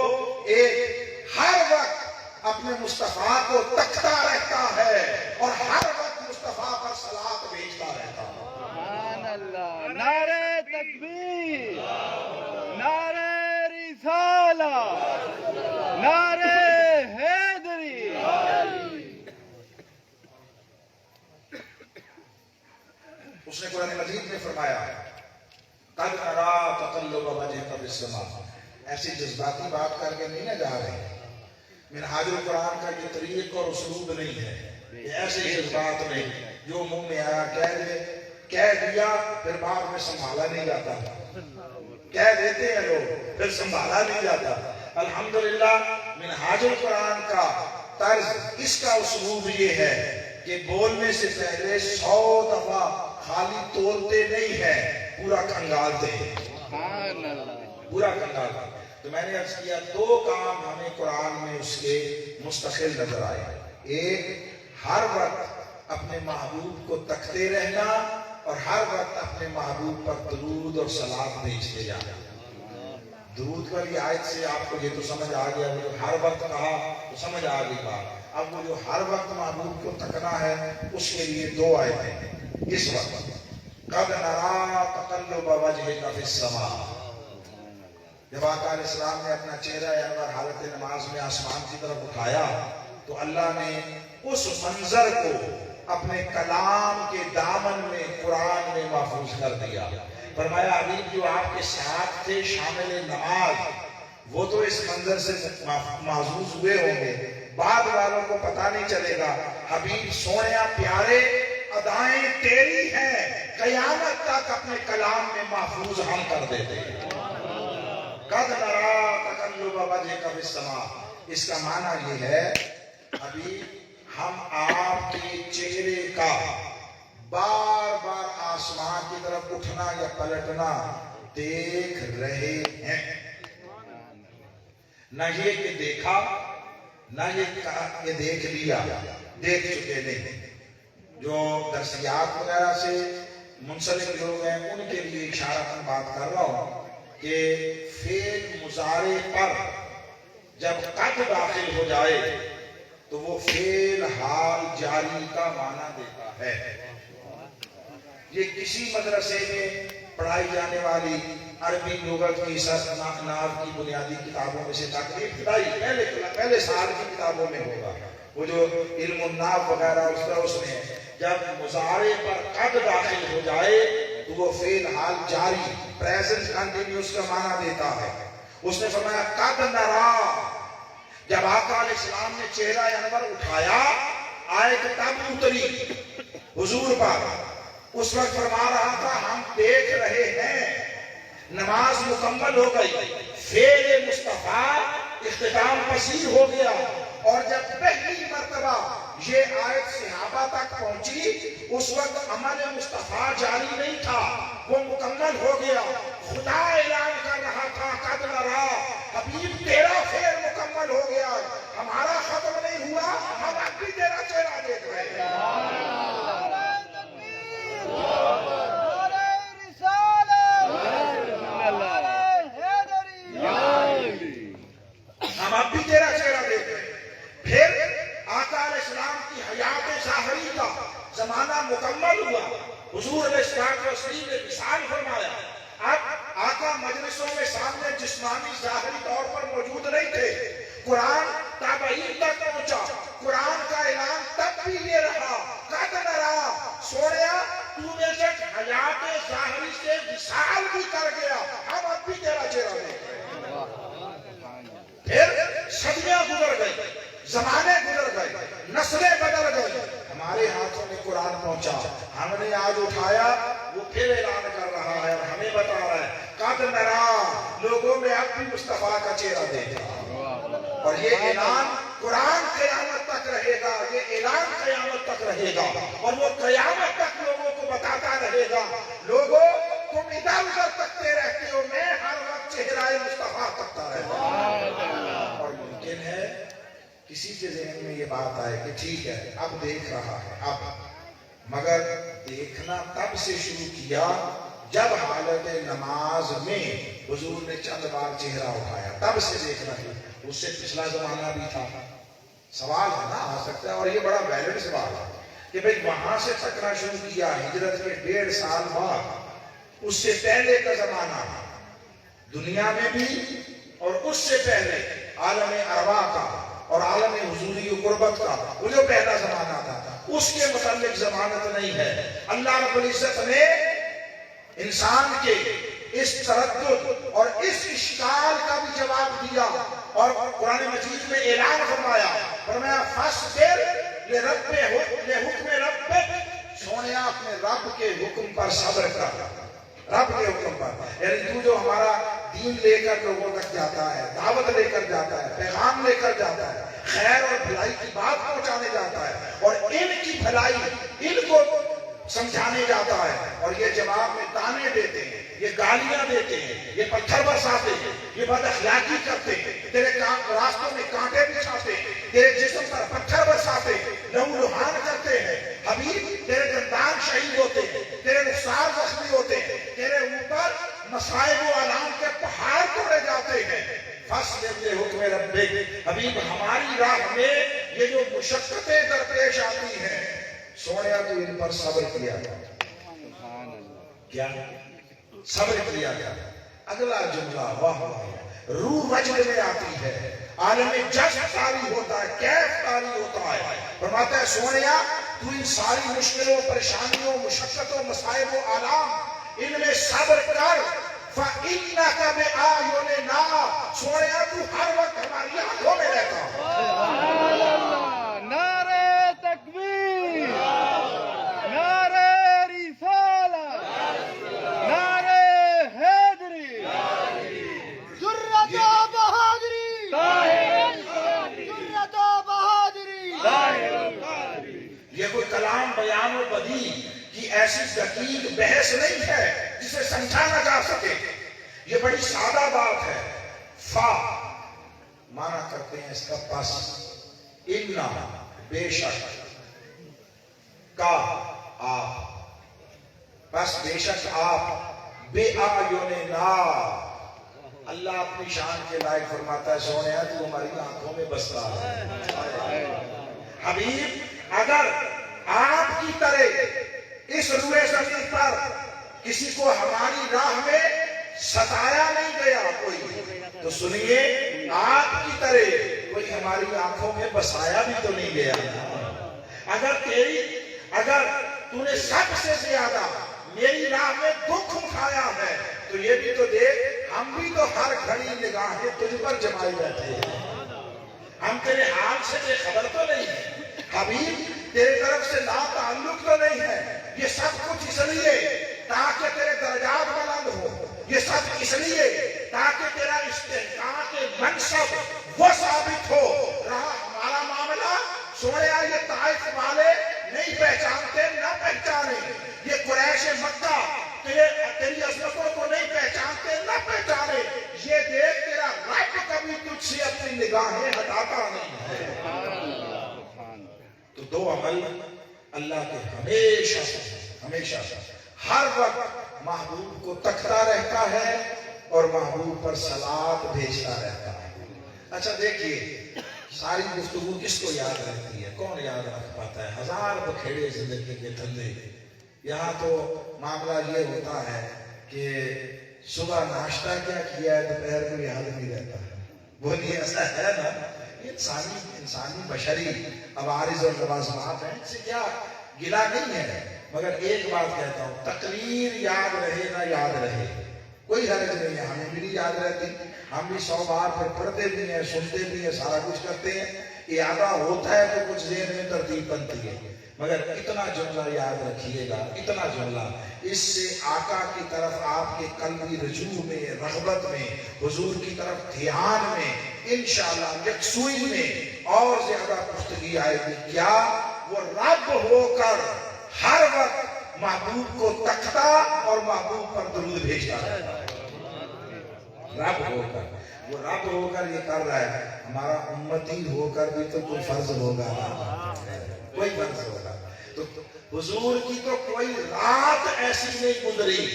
ایک ہر وقت اپنے مصطفیٰ کو تکتا رہتا ہے اور ہر وقت مصطفیٰ پر صلاۃ بھیجتا رہتا ہے۔ سبحان اللہ، نعرہ تکبیر، نعرہ رسالہ، نعرہ حیدری۔ اس نے قرآن مجید میں فرمایا قد ارا تقلب وجهك في السماء، ایسی جذباتی بات کر کے نہیں نہ جا رہے۔ منہاج القرآن کا یہ طریق اور اسلوب نہیں ہے، یہ ایسے جذبات نہیں جو منہ میں آیا کہہ دیا پھر بعد میں سنبھالا نہیں جاتا، کہہ دیتے ہیں لوگ پھر سنبھالا نہیں جاتا۔ الحمدللہ منہاج القرآن کا طرز، اس کا اسلوب یہ ہے کہ بولنے سے پہلے 100 دفعہ خالی تولتے نہیں ہے، پورا کھنگالتے ہیں، پورا کھنگالتے۔ تو میں نے عرض کیا دو کام ہمیں قرآن میں اس کے مستقل نظر آئے۔ ایک، ہر وقت اپنے محبوب کو تکتے رہنا، اور ہر وقت اپنے محبوب پر درود اور صلاۃ بھیجتے جانا۔ درود پر یہ آیت سے آپ کو یہ تو سمجھ آ گیا، ہر وقت کہا تو سمجھ آ گئی بات۔ اب وہ جو ہر وقت معبود کو تکنا ہے اس کے لیے دو آیتیں اس وقت قد نرا تقلب وجهك في السماء. جب آقا علیہ السلام نے اپنا چہرہ انور حالت نماز میں آسمان کی طرف اٹھایا تو اللہ نے اس منظر کو اپنے کلام کے دامن میں قرآن میں محفوظ کر دیا. فرمایا حبیب جو آپ کے ساتھ تھے شامل نماز وہ تو اس منظر سے محظوظ ہوئے ہوں گے، بعد والوں کو پتہ نہیں چلے گا. حبیب سونے پیارے ادائیں تیری ہیں، قیامت تک اپنے کلام میں محفوظ ہم کر دیتے ہیں. قد نرا تقلب وجهك في السماء. اس کا معنی یہ ہے ابھی ہم آپ کے چہرے کا بار بار آسمان کی طرف اٹھنا یا پلٹنا دیکھ رہے ہیں. نہ یہ کہ دیکھا، نہ یہ دیکھ لیا، دیکھ چکے نہیں. جو درسیات وغیرہ سے منسلک لوگ ہیں ان کے لیے اشارہ بات کر رہا ہوں کہ فعل مضارع پر جب قد داخل ہو جائے تو وہ فعل حال جاری کا معنی دیتا ہے. یہ کسی مدرسے میں پڑھائی جانے والی عربی لغت کی نحو کی بنیادی کتابوں میں سے ابتدائی پہلے سال کی کتابوں میں ہوگا. وہ جو علم النحو وغیرہ اس میں جب مضارع پر قد داخل ہو جائے تو وہ فعل حال جاری پریزنٹ کنٹینیوس کا معنی دیتا ہے. اس نے فرمایا قد نرا، جب آقا علیہ السلام نے چہرہ انور اٹھایا آیت تب اتری حضور پر. اس وقت فرما رہا تھا ہم دیکھ رہے ہیں. نماز مکمل ہو گئی، فعل مصطفیٰ اختتام پذیر ہو گیا. اور جب پہلی مرتبہ یہ آیت صحابہ تک پہنچی اس وقت عمل مصطفیٰ جاری نہیں تھا، وہ مکمل ہو گیا. خدا اعلان کر رہا تھا قد نرا، حبیب تیرا فعل مکمل ہو گیا، ہمارا ختم نہیں ہوا، ہم اب بھی تیرا چہرہ دیکھ رہے ہیں. ہم اب بھی تیرا چہرہ دیکھ رہے ہیں. پھر آقا علیہ السلام کی حیات ظاہری کا زمانہ مکمل ہوا. حضور علیہ السلام نے وصال فرمایا. اب آقا مجلسوں میں سامنے جسمانی ظاہری طور پر موجود نہیں تھے. قرآن تابعین تک پہنچا. قرآن کا اعلان تب بھی یہ رہا قد نرا، سوڑیا تو نے جب حیات ظاہری سے وصال بھی کر گیا، ہم اب بھی تیرا چہرہ دیکھ رہے ہیں. پھر صدیاں گزر گئی، زمانے گزر گئے، نسلیں بدل گئی، ہمارے ہاتھوں میں قرآن پہنچا. ہم نے آج اٹھایا، وہ پھر اعلان کر رہا ہے اور ہمیں بتا رہا ہے قد نرا، لوگوں میں اب بھی مصطفیٰ کا چہرہ دیکھا. اور یہ اعلان قرآن قیامت تک رہے گا، یہ اعلان قیامت تک رہے گا اور وہ قیامت تک لوگوں کو بتاتا رہے گا لوگوں تم ادھر ادھر تکتے رہتے ہو، میں ہر وقت چہرہ مصطفیٰ تکتا رہتا ہوں. اور ممکن ہے کسی کے ذہن میں یہ بات آئے کہ ٹھیک ہے اب دیکھ رہا ہے اب، مگر دیکھنا تب سے شروع کیا جب حالت نماز میں حضور نے چند بار چہرہ اٹھایا، تب سے دیکھنا ہے. اس سے پچھلا زمانہ بھی تھا. سوال ہے نا آ سکتا ہے اور یہ بڑا ویلڈ سوال ہے کہ بھئی وہاں سے تکنا شروع کیا ہجرت کے 1.5 سال بعد، اس سے پہلے کا زمانہ دنیا میں بھی اور اس سے پہلے عالم ارواح کا اور عالم حضوری و قربت کا وہ جو پہلا زمانہ تھا اس کے متعلق ضمانت نہیں ہے. اللہ رب العزت نے انسان کے اس تردد اور اس اشکال کا بھی جواب دیا اور قرآن مجید میں اعلان فرمایا فاصبر لحکم ربک، سونے اپنے رب کے حکم پر صبر کر. رب کے حکم پر یعنی تو جو ہمارا دین لے کر لوگوں تک جاتا ہے، دعوت لے کر جاتا ہے، پیغام لے کر جاتا ہے، خیر اور بھلائی کی بات پہنچانے جاتا ہے اور ان کی بھلائی ان کو سمجھانے جاتا ہے اور یہ جواب میں تانے دیتے ہیں، یہ گالیاں دیتے ہیں، یہ پتھر برساتے ہیں، یہ بد اخلاقی کرتے ہیں، تیرے راستوں میں کانٹے بچھاتے ہیں، تیرے جسم پر پتھر برساتے ہیں، لہو لہان کرتے ہیں. حبیب تیرے دندان شہید ہوتے ہیں، تیرے رخسار زخمی ہوتے ہیں، تیرے اوپر مصائب و آلام کے پہاڑ توڑے جاتے ہیں. فاصبر لحکم ربک، حبیب ہماری راہ میں یہ جو مشقتیں درپیش آتی ہیں سونیا تو ان پر صبر کیا گیا. کیا صبر کیا گیا. اگلا جملہ واہ واہ روح وجد میں آتی ہے, عالم جذب طاری ہوتا ہے, کیف طاری ہوتا ہے. فرماتا ہے سونیا تو ان ساری مشکلوں, پریشانیوں, مشقتوں, مصائب و آلام ان میں صبر کر. فَإِنَّكَ بِأَعْيُنِنَا سونیا تو ہر وقت ہماری آنکھوں میں رہتا. سبحان اللہ. نعرہ تکبیر, نعرہ رسالت, نعرہ حیدری, جرت و بہادری, جرت و بہادری. یہ کوئی کلام بیان و بدیع کی ایسی دقیق بحث نہیں ہے جسے سمجھا نہ جا سکے. یہ بڑی سادہ بات ہے. فا مانا کرتے ہیں اس کا پس, انا بے شک, کا آپ, پس بے شک آپ, بے آیوننا اللہ اپنی شان کے لائق فرماتا ہے سونیا تو ہماری آنکھوں میں بستا ہے. حبیب اگر آپ کی طرح اس روئے زمین پر کسی کو ہماری راہ میں ستایا نہیں گیا کوئی, تو سنیے آپ کی طرح کوئی ہماری آنکھوں میں بسایا بھی تو نہیں گیا. اگر تو نے سب سے زیادہ میری راہ میں دکھ اٹھایا ہے تو یہ بھی تو دیکھ, ہم بھی تو ہر گھڑی نگاہیں تجھ پر جمائی بیٹھے ہیں. ہم تیرے حال سے بے خبر تو نہیں ہے حبیب, تیرے طرف سے لا تعلق تو نہیں ہے. یہ سب کچھ اس لیے تاکہ تیرے درجات بلند ہو, یہ سب اس لیے تاکہ تیرا استحقاق منصب وہ ثابت ہو. رہا ہمارا معاملہ سونیا یہ طائف والے نہیں پہچانتے, نہ پہچانے. یہ قریش مکہ تیری عظمتوں کو نہیں پہچانتے, نہ پہچانے. یہ دیکھ تیرا رب کبھی تجھ سے اپنی نگاہیں ہٹاتا نہیں ہے. تو دو عمل اللہ کے ہمیشہ ہر وقت محبوب کو تکتا رہتا ہے اور محبوب پر صلات بھیجتا رہتا ہے. اچھا دیکھیے ساری گفتگو کس کو یاد رہتی ہے, کون یاد رکھ پاتا ہے؟ ہزار بکھیڑے زندگی کے دھندے. یہاں تو معاملہ یہ ہوتا ہے کہ صبح ناشتہ کیا کیا ہے دوپہر کو یاد نہیں رہتا. بولیے ایسا ہے نا, انسانی بشری عوارض اور لوازمات ہیں, ان سے کیا گلا نہیں ہے. مگر ایک بات کہتا ہوں, تقریر یاد رہے نہ یاد رہے کوئی حرج نہیں ہے. ہمیں بھی نہیں یاد رہتی, ہم بھی 100 بار پھر پڑھتے بھی ہیں, سنتے بھی ہیں, سارا کچھ کرتے ہیں. اعادہ ہوتا ہے تو کچھ ذہن میں ترتیب بنتی ہے. مگر اتنا جملہ یاد رکھیے گا, اتنا جملہ, اس سے آقا کی طرف آپ کے قلبی رجوع میں, رغبت میں, حضور کی طرف دھیان میں انشاءاللہ یکسوئی میں اور زیادہ پختگی آئے گی. کیا وہ رب ہو کر ہر وقت محبوب کو تکتا اور محبوب پر درود بھیجتا رہتا ہے. رب ہو کر, وہ رب ہو کر یہ کر رہا ہے. ہمارا امتی ہو کر بھی تو کوئی فرض ہوگا, کوئی فرض ہوگا. تو حضور کی تو کوئی رات ایسی نہیں گزری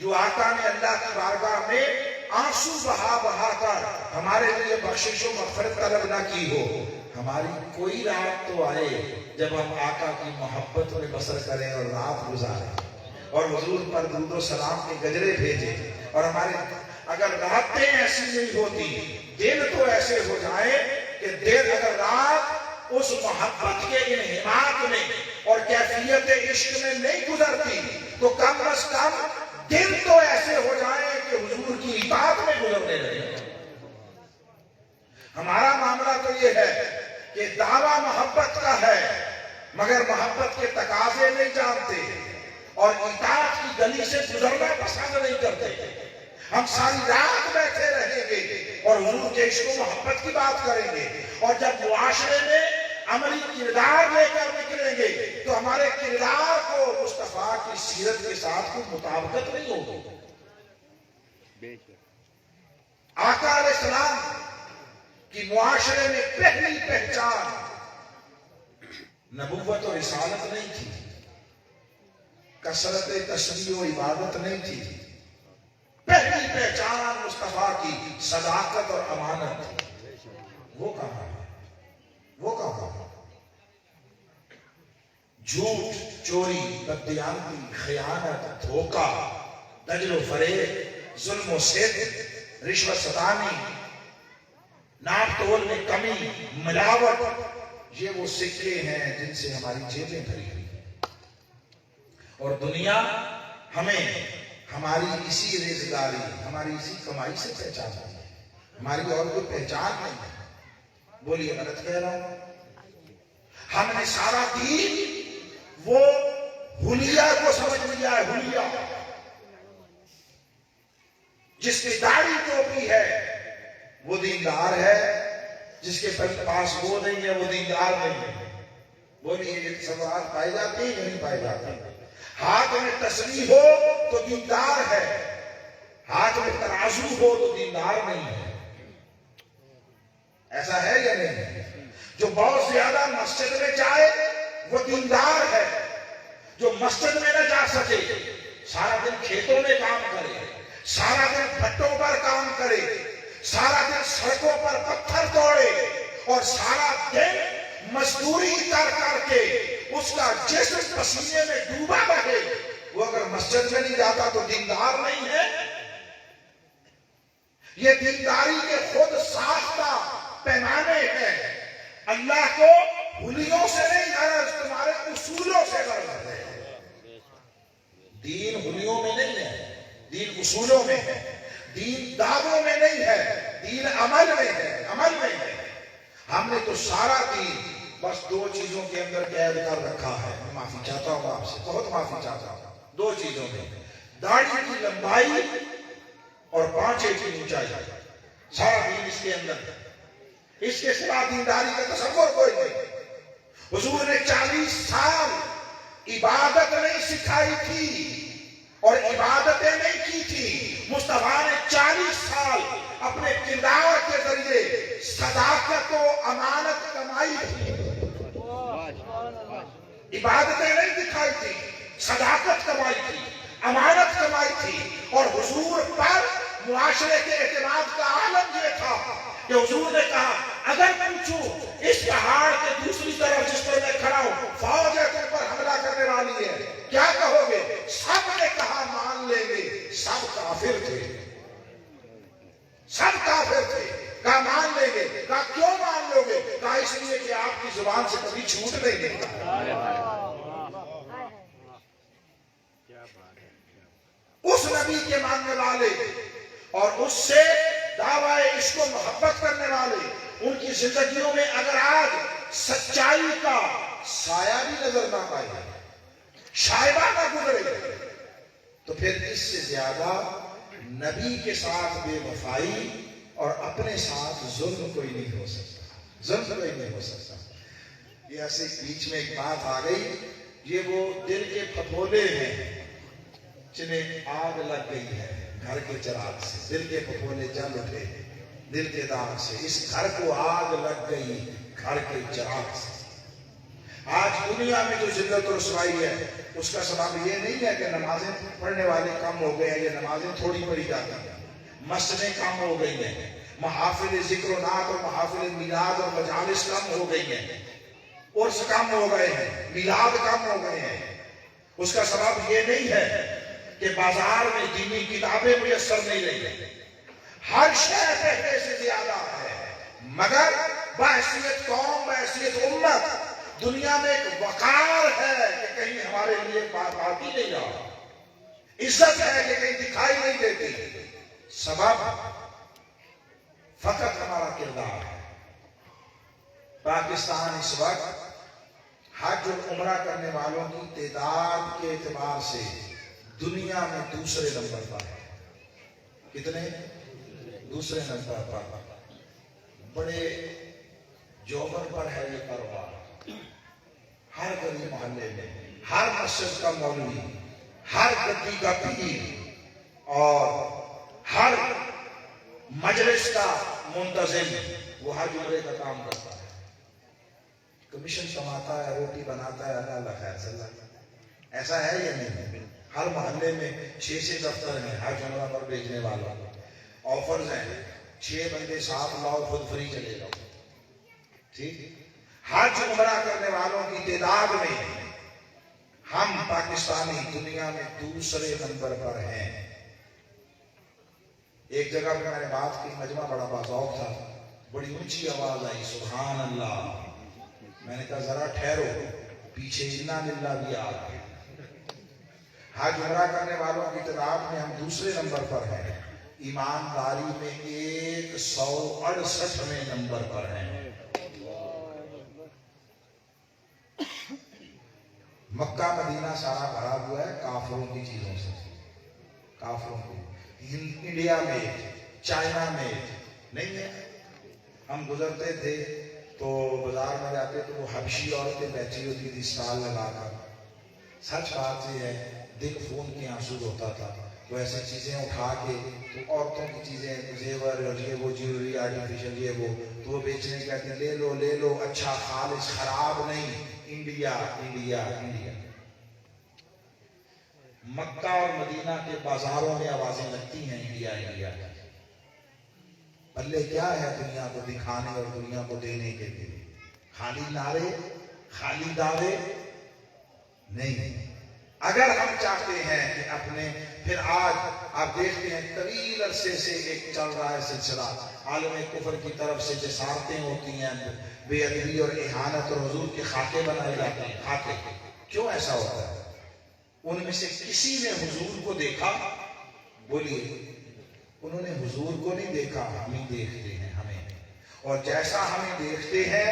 جو آقا نے اللہ کی بارگاہ میں آنسو بہا بہا کر ہمارے لیے بخشش و مغفرت طلب نہ کی ہو. ہماری کوئی رات تو آئے جب ہم آقا کی محبت میں بسر کریں اور رات گزاریں اور حضور پر درود و سلام کے گجرے بھیجیں. اور ہمارے اگر راتیں ایسی نہیں ہوتی, دن تو ایسے ہو جائیں کہ دن اگر رات اس محبت کے انہماک میں اور کیفیت عشق میں نہیں گزرتی تو کم از کم دن تو ایسے ہو جائیں کہ حضور کی اطاعت میں گزرنے لگے. ہمارا معاملہ تو یہ ہے کہ دعویٰ محبت کا ہے مگر محبت کے تقاضے نہیں جانتے اور اطاعت کی گلی سے گزرنا پسند نہیں کرتے. ہم ساری رات بیٹھے رہیں گے اور حضور کے عشق و محبت کی بات کریں گے, اور جب معاشرے میں عملی کردار لے کر نکلیں گے تو ہمارے کردار کو مصطفیٰ کی سیرت کے ساتھ کوئی مطابقت نہیں ہوگی. آقا علیہ السلام کی معاشرے میں پہلی پہچان نبوت و رسالت نہیں تھی, کثرت تسبیح و عبادت نہیں تھی. پہلی پہچان مصطفیٰ کی صداقت اور امانت. وہ کہاں ہے؟ جھوٹ، چوری، بددیانتی، خیانت، دھوکہ، دجل و فریب، ظلم و ستم، رشوت ستانی، ناپ تول میں کمی، ملاوٹ، یہ وہ سکے ہیں جن سے ہماری جیبیں بھری ہوئی ہیں۔ اور دنیا ہمیں ہماری اسی ریزگاری، ہماری اسی کمائی سے پہچانتی ہے، ہماری اور کوئی پہچان نہیں ہے۔ بولیے غلط کہہ رہا ہوں؟ ہم نے سارا دین وہ حلیہ کو سمجھ لیا ہے، حلیہ۔ جس کی داڑھی ٹوپی ہے وہ دیندار ہے، جس کے پاس وہ نہیں ہے وہ دیندار نہیں ہے۔ بولیے یہ تصورات پائے جاتے ہیں یا نہیں پائے جاتے؟ ہاتھ میں تسبیح ہو تو دیندار ہے، ہاتھ میں ترازو ہو تو دیندار نہیں ہے۔ ایسا ہے یا نہیں؟ جو بہت زیادہ مسجد میں جائے وہ دیندار ہے، جو مسجد میں نہ جا سکے، سارا دن کھیتوں میں کام کرے، سارا دن بھٹوں پر کام کرے، سارا دن سڑکوں پر پتھر توڑے اور سارا دن مزدوری کر کے اس کا جسم پسینے میں ڈوبا رہے، وہ اگر مسجد میں نہیں جاتا تو دیندار نہیں ہے۔ یہ دینداری کے خود ساختہ پیمانے ہیں۔ اللہ کو حلیوں سے نہیں غرض، تمہارے اصولوں سے غرض ہے۔ دین حلیوں میں نہیں ہے، دین اصولوں میں ہے، دین دعووں میں نہیں ہے، دین عمل میں ہے، عمل میں ہے۔ ہم نے تو سارا دین بس دو چیزوں کے اندر قید کر رکھا ہے۔ میں معافی چاہتا ہوں آپ سے، بہت معافی چاہتا ہوں۔ دو چیزوں میں، داڑھی کی لمبائی اور پانچے کی اونچائی، سارا دین اس کے اندر ہے۔ اس کے سوا دینداری کا تصور کوئی نہیں۔ حضور نے 40 سال عبادت نہیں سکھائی تھی اور عبادتیں نہیں کی تھی، مصطفیٰ نے 40 سال اپنے کردار کے ذریعے صداقت و امانت کمائی تھی۔ عبادتیں نہیں دکھائی تھی، صداقت کمائی تھی، امانت کمائی تھی۔ اور حضور پر معاشرے کے اعتماد کا عالم یہ تھا کہ حضور نے کہا اگر پوچھوں اس پہاڑ کے دوسری طرف جس پر میں کھڑا ہوں فوج ہے تم پر حملہ کرنے والی ہے، کیا کہو گے؟ سب نے کہا مان لیں گے۔ سب کافر تھے، سب کافر تھے۔ کہا مان لیں گے۔ کہا کیوں مان لو گے؟ کہا اس لیے کہ آپ کی زبان سے کبھی جھوٹ نہیں نکلا۔ اس نبی کے ماننے والے اور اس سے دعویٰ عشق و محبت کرنے والے، ان کی زندگیوں میں اگر آج سچائی کا سایہ بھی نظر نہ پائے، شائبہ نہ گزرے، تو پھر اس سے زیادہ نبی کے ساتھ بے وفائی اور اپنے ساتھ ظلم کوئی نہیں ہو سکتا، ظلم کوئی نہیں ہو سکتا۔ یہ ایسے بیچ میں ایک بات آ گئی، یہ وہ دل کے پھپھولے ہیں جنہیں آگ لگ گئی ہے گھر کے چراغ سے، دل کے پھپھولے جل اٹھے دل کے داغ سے، اس گھر کو آگ لگ گئی گھر کے چراغ سے۔ آج دنیا میں جو ذلت و رسوائی ہے اس کا سبب یہ نہیں ہے کہ نمازیں پڑھنے والے کم ہو گئے ہیں، یہ نمازیں تھوڑی پڑھی جاتی ہیں، مسجدیں کم ہو گئی ہیں، محافل ذکر و نعت اور محافل میلاد اور مجالس کم ہو گئی ہیں، عرس کم ہو گئے ہیں، میلاد کم ہو گئے ہیں۔ اس کا سبب یہ نہیں ہے کہ بازار میں دینی کتابیں میسر نہیں رہی، ہر شے پہلے سے زیادہ ہے، مگر بحیثیت قوم، بحیثیت امت دنیا میں ایک وقار ہے کہ کہیں ہمارے لیے بات آتی نہیں رہا، عزت ہے کہ کہیں دکھائی نہیں دیتی۔ سبب فقط ہمارا کردار ہے۔ پاکستان اس وقت حج اور عمرہ کرنے والوں کی تعداد کے اعتبار سے دنیا میں دوسرے نمبر پر ہے۔ کتنے؟ دوسرے نمبر پر۔ بڑے جوہر پر ہے یہ کاروبار، ہر گلی محلے میں، ہر مسجد کا مولوی، ہر گدی کا پیر اور ہر مجلس کا منتظم وہ حج عمرے کا کام کرتا ہے، کمیشن کماتا ہے، روٹی بناتا ہے، اللہ خیر صلی اللہ۔ ایسا ہے یا نہیں؟ ہر محلے میں 6 دفتر ہیں حج عمرہ پر بھیجنے والوں، آفرز ہیں، 6 بندے ساتھ لاؤ خود فری چلے جاؤ، ٹھیک؟ حج عمرہ کرنے والوں کی تعداد میں ہم پاکستانی دنیا میں دوسرے نمبر پر ہیں۔ ایک جگہ پہ میں نے بات کی، مجمع بڑا باذوق تھا، بڑی اونچی آواز آئی سبحان اللہ۔ میں نے کہا ذرا ٹھہرو، پیچھے انا للہ بھی آ گئے۔ حج عمرہ کرنے والوں کی تعداد میں ہم دوسرے نمبر پر ہیں، ایمانداری میں 168ویں نمبر پر ہیں۔ مکہ مدینہ سارا بھرا ہوا ہے کافروں کی چیزوں سے، کافروں کی۔ انڈیا میں، چائنا میں نہیں ہے۔ ہم گزرتے تھے تو بازار میں جاتے تو وہ حبشی عورتیں بیٹھی ہوتی تھی اسٹال لگا کر۔ سچ بات یہ ہے، دل خون کے آنسو ہوتا تھا۔ وہ ایسی چیزیں اٹھا کے تو عورتوں کی چیزیں، زیور اور یہ وہ جیولری آرٹیفیشل یہ وہ، تو وہ بیچنے کہتے ہیں لے لو لے لو، اچھا خالص خراب نہیں، انڈیا انڈیا انڈیا۔ مکہ اور مدینہ کے بازاروں میں آوازیں لگتی ہیں انڈیا انڈیا۔ پلے کیا ہے دنیا کو دکھانے اور دنیا کو دینے کے لیے؟ خالی نعرے، خالی دعوے نہیں۔ اگر ہم چاہتے ہیں کہ اپنے، پھر آج آپ دیکھتے ہیں طویل عرصے سے ایک چل رہا ہے سلسلہ، عالم کفر کی طرف سے جسارتیں ہوتی ہیں، بے ادبی اور اہانت اور حضور کے خاکے بنائے جاتے ہیں۔ خاکے کیوں ایسا ہوتا ہے؟ ان میں سے کسی نے حضور کو دیکھا؟ بولیے، انہوں نے حضور کو نہیں دیکھا، ہمیں دیکھتے ہیں ہمیں، اور جیسا ہمیں دیکھتے ہیں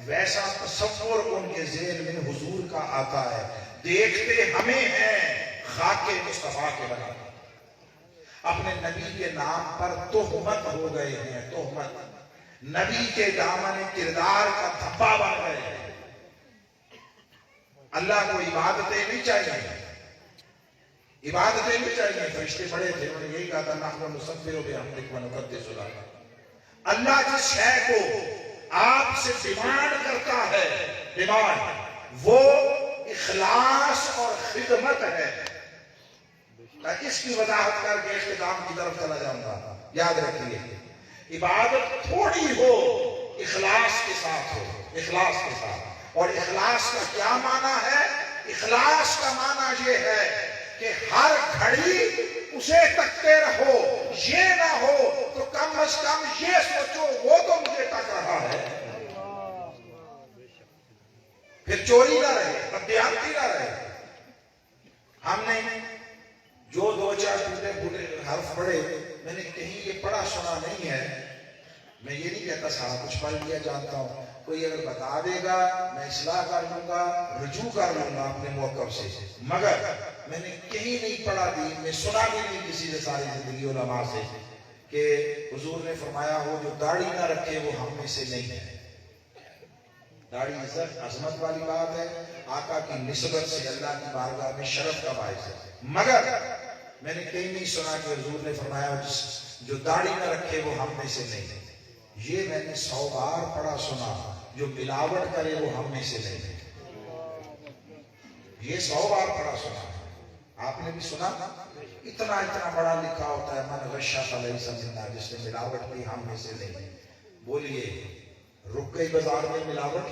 ویسا تصور ان کے ذہن میں حضور کا آتا ہے۔ دیکھتے ہمیں ہیں، خاکے مصطفیٰ کے بنا، اپنے نبی کے نام پر تہمت ہو گئے ہیں، تہمت، نبی کے دامن کردار کا دھبا بن گئے ہیں۔ اللہ کو عبادتیں نہیں چاہیے، عبادتیں نہیں چاہیے۔ فرشتے پڑے تھے، انہوں نے یہی کہا تھا نحن نسبح بحمدک ونقدس لک۔ اللہ جس شے کو آپ سے ڈیمانڈ کرتا ہے، ڈیمانڈ، وہ اخلاص اور خدمت ہے۔ اس کی وضاحت کر کے اختتام کی طرف چلا جاؤں گا۔ یاد رکھیے، عبادت تھوڑی ہو، اخلاص کے ساتھ ہو، اخلاص کے ساتھ۔ اور اخلاص کا کیا معنی ہے؟ اخلاص کا معنی یہ ہے کہ ہر گھڑی اسے تکتے رہو، یہ نہ ہو تو کم از کم یہ سوچو وہ تو مجھے تک رہا ہے۔ پھر چوری نہ رہے، بددیانتی نہ رہے۔ ہم نے جو دو چار ٹوٹے پھوٹے حرف پڑھے، میں نے کہیں یہ پڑھا سنا نہیں ہے۔ میں یہ نہیں کہتا سارا کچھ پڑھ لیا جانتا ہوں، کوئی اگر بتا دے گا میں اصلاح کر لوں گا، رجوع کر لوں گا اپنے موقف سے، مگر میں نے کہیں نہیں پڑھا، دین میں سنا بھی نہیں کسی سے ساری زندگی علماء سے کہ حضور نے فرمایا ہو جو داڑھی نہ رکھے وہ ہم میں سے نہیں ہے۔ داڑھی عزت عظمت والی بات ہے، آقا کی نسبت سے اللہ کی بارگاہ میں شرف کا باعث ہے، مگر میں نے کہیں نہیں سنا کہ حضور نے فرمایا جو داڑھی نہ رکھے وہ ہم میں سے نہیں ہے۔ یہ میں نے 100 بار پڑھا سنا، جو ملاوٹ کرے وہ ہم میں سے نہیں ہے۔ یہ 100 بار پڑھا سنا، آپ نے بھی سنا؟ اتنا اتنا بڑا لکھا ہوتا ہے من غشا فلیس منا، جس نے ملاوٹ کی ہم میں سے نہیں۔ بولیے، رک گئی بازار میں ملاوٹ؟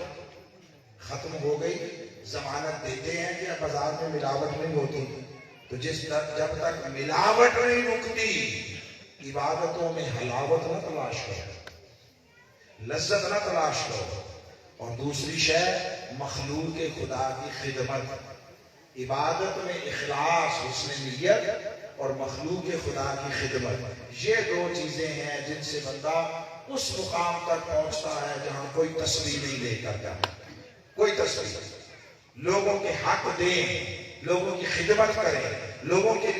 ختم ہو گئی؟ ضمانت دیتے ہیں کہ بازار میں ملاوٹ نہیں ہوتی؟ تو جب تک ملاوٹ نہیں رکتی، عبادتوں میں حلاوت نہ تلاش کرو، لذت نہ تلاش کرو۔ اور دوسری شے مخلوق خدا کی خدمت، عبادت میں اخلاص، حسن نیت اور مخلوق خدا کی خدمت، یہ دو چیزیں ہیں جن سے بندہ اس مقام تک پہنچتا ہے جہاں کوئی تصویر نہیں لے کر جاتا، کوئی تصویر۔ لوگوں کے حق دیں، لوگوں کی خدمت کریں، لوگوں کے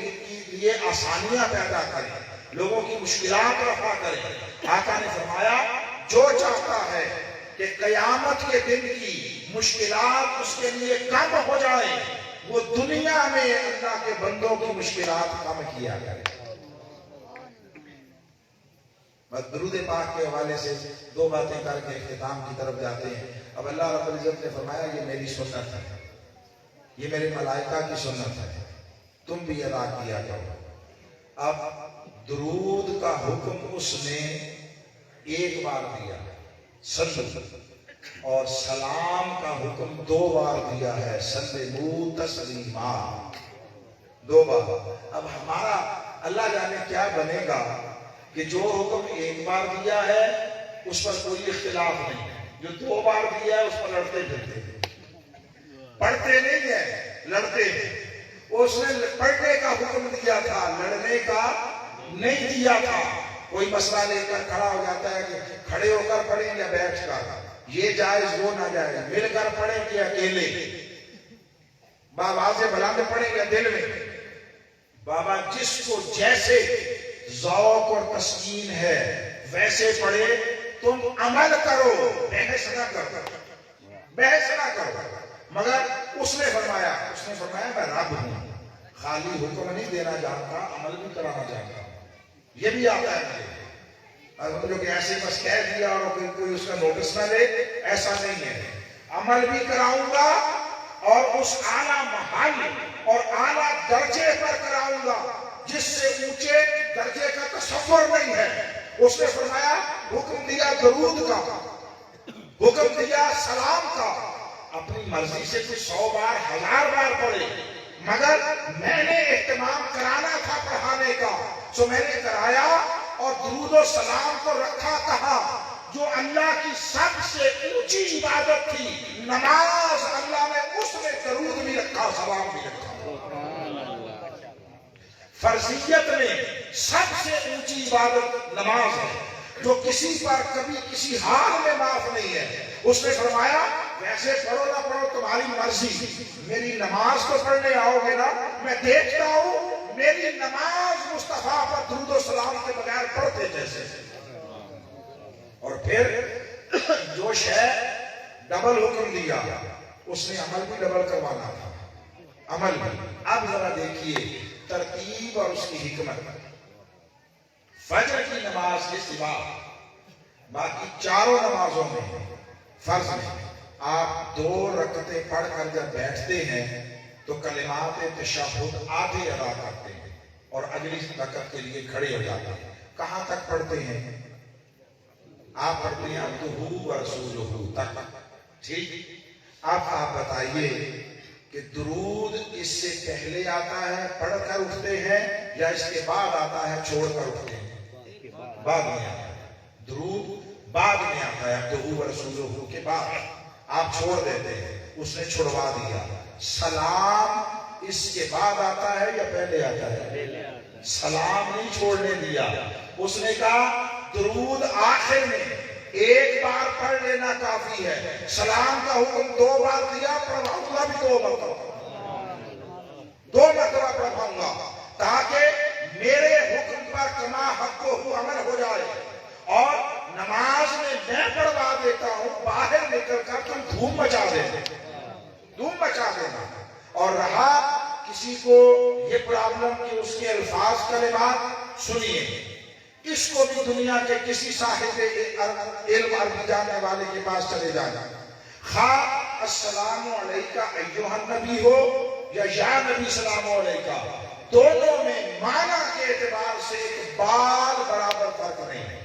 لیے آسانیاں پیدا کریں، لوگوں کی مشکلات رفع کریں۔ آقا نے فرمایا جو چاہتا ہے کہ قیامت کے دن کی مشکلات اس کے لیے کم ہو جائیں، وہ دنیا میں اللہ کے بندوں کی مشکلات کم کیا کرے۔ بس درود پاک کے حوالے سے دو باتیں کر کے اختتام کی طرف جاتے ہیں۔ اب اللہ رب العزت نے فرمایا یہ میری سنت ہے، یہ میرے ملائکہ کی سنت ہے، تم بھی ادا کیا کرو۔ اب درود کا حکم اس نے ایک بار دیا، اور سلام کا حکم 2 بار دیا ہے، سلموا تسلیما، 2 بار۔ اب ہمارا اللہ جانے کیا بنے گا کہ جو حکم 1 بار دیا ہے اس پر کوئی اختلاف نہیں ہے، جو 2 بار دیا ہے اس پر لڑتے پھرتے ہیں، پڑھتے نہیں ہیں، لڑتے ہیں۔ اس نے پڑھنے کا حکم دیا تھا، لڑنے کا نہیں دیا تھا۔ کوئی مسئلہ لے کر کھڑا ہو جاتا ہے کہ کھڑے ہو کر پڑھیں یا بیٹھ کر، یہ جائز وہ نہ جائز، مل کر پڑھیں کہ اکیلے، بابا سے بلند پڑھیں یا دل میں۔ بابا جس کو جیسے ذوق اور تسکین ہے ویسے پڑھے، تم عمل کرو، بحث نہ کرو، بحث نہ کرو۔ مگر اس نے فرمایا میں رب ہوں، خالی حکم نہیں دینا جانتا، عمل بھی کرانا جانتا ہوں۔ یہ بھی آتا ہے مجھے، اور جو کہ ایسے بس کہہ دیا اور کوئی اس کا نوٹس نہ لے، ایسا نہیں ہے۔ عمل بھی کراؤں گا اور اس اعلیٰ محل اور اعلیٰ درجے پر کراؤں گا جس سے اونچے درجے کا تصور نہیں ہے۔ اس نے فرمایا حکم دیا درود کا، حکم دیا سلام کا، اپنی مرضی سے کوئی 100 بار 1000 بار پڑھے، مگر میں نے اہتمام کرانا تھا پڑھانے کا، سو میں نے کرایا اور درود و سلام کو رکھا کہا۔ جو اللہ کی سب سے اونچی عبادت تھی نماز، اللہ نے اس میں درود بھی رکھا، سلام بھی رکھا۔ فرضیت میں سب سے اونچی عبادت نماز ہے، جو کسی پر کبھی کسی حال میں معاف نہیں ہے۔ اس نے فرمایا ویسے پڑھو نہ پڑھو تمہاری مرضی، میری نماز کو پڑھنے آؤ گے نا، میں دیکھتا ہوں میری نماز مصطفیٰ پر درود و سلام کے بغیر پڑھتے جیسے۔ اور پھر جو شے ڈبل حکم دیا، اس نے عمل بھی ڈبل کروانا تھا، عمل بھی۔ اب ذرا دیکھیے ترتیب اور اس کی حکمت۔ فجر کی نماز کے سوا باقی 4 نمازوں میں، فرض میں، آپ 2 رکعتیں پڑھ کر جب بیٹھتے ہیں تو کلمات تشہد آدھے ادا کرتے ہیں اور اگلی رکعت کے لیے کھڑے ہو جاتے ہیں۔ کہاں تک پڑھتے ہیں؟ آپ پڑھتے ہیں عبدہ و رسولہ تک، ٹھیک؟ اب آپ بتائیے کہ درود اس سے پہلے آتا ہے پڑھ کر اٹھتے ہیں یا اس کے بعد آتا ہے چھوڑ کر اٹھتے ہیں؟ بعد میں آتا ہے، درود بعد میں آتا ہے، عبدہ و رسولہ کے بعد آپ چھوڑ دیتے ہیں، اس نے چھڑوا دیا۔ سلام اس کے بعد آتا ہے یا پہلے آتا ہے؟ سلام نہیں چھوڑنے دیا، اس نے کہا درود آخر میں 1 بار پڑھ لینا کافی ہے، سلام کا حکم 2 بار دیا، پڑھاؤں گا بھی 2 مرتبہ پڑھاؤں گا، تاکہ میرے حکم پر کما حق و عمل ہو جائے۔ اور نماز میں پڑھوا دیتا ہوں، باہر نکل کر تم دھوم مچا دینا، دھوم مچا دینا۔ اور رہا کسی کو یہ پرابلم کہ اس کے الفاظ کلمات سنیے، اس کو بھی دنیا کے کسی صاحب علم عربی جاننے والے کے پاس چلے جانا، خواہ السلام علیکہ ایھا النبی ہو یا نبی سلام علیکہ، دونوں میں معنی کے اعتبار سے بال برابر فرق نہیں ہے،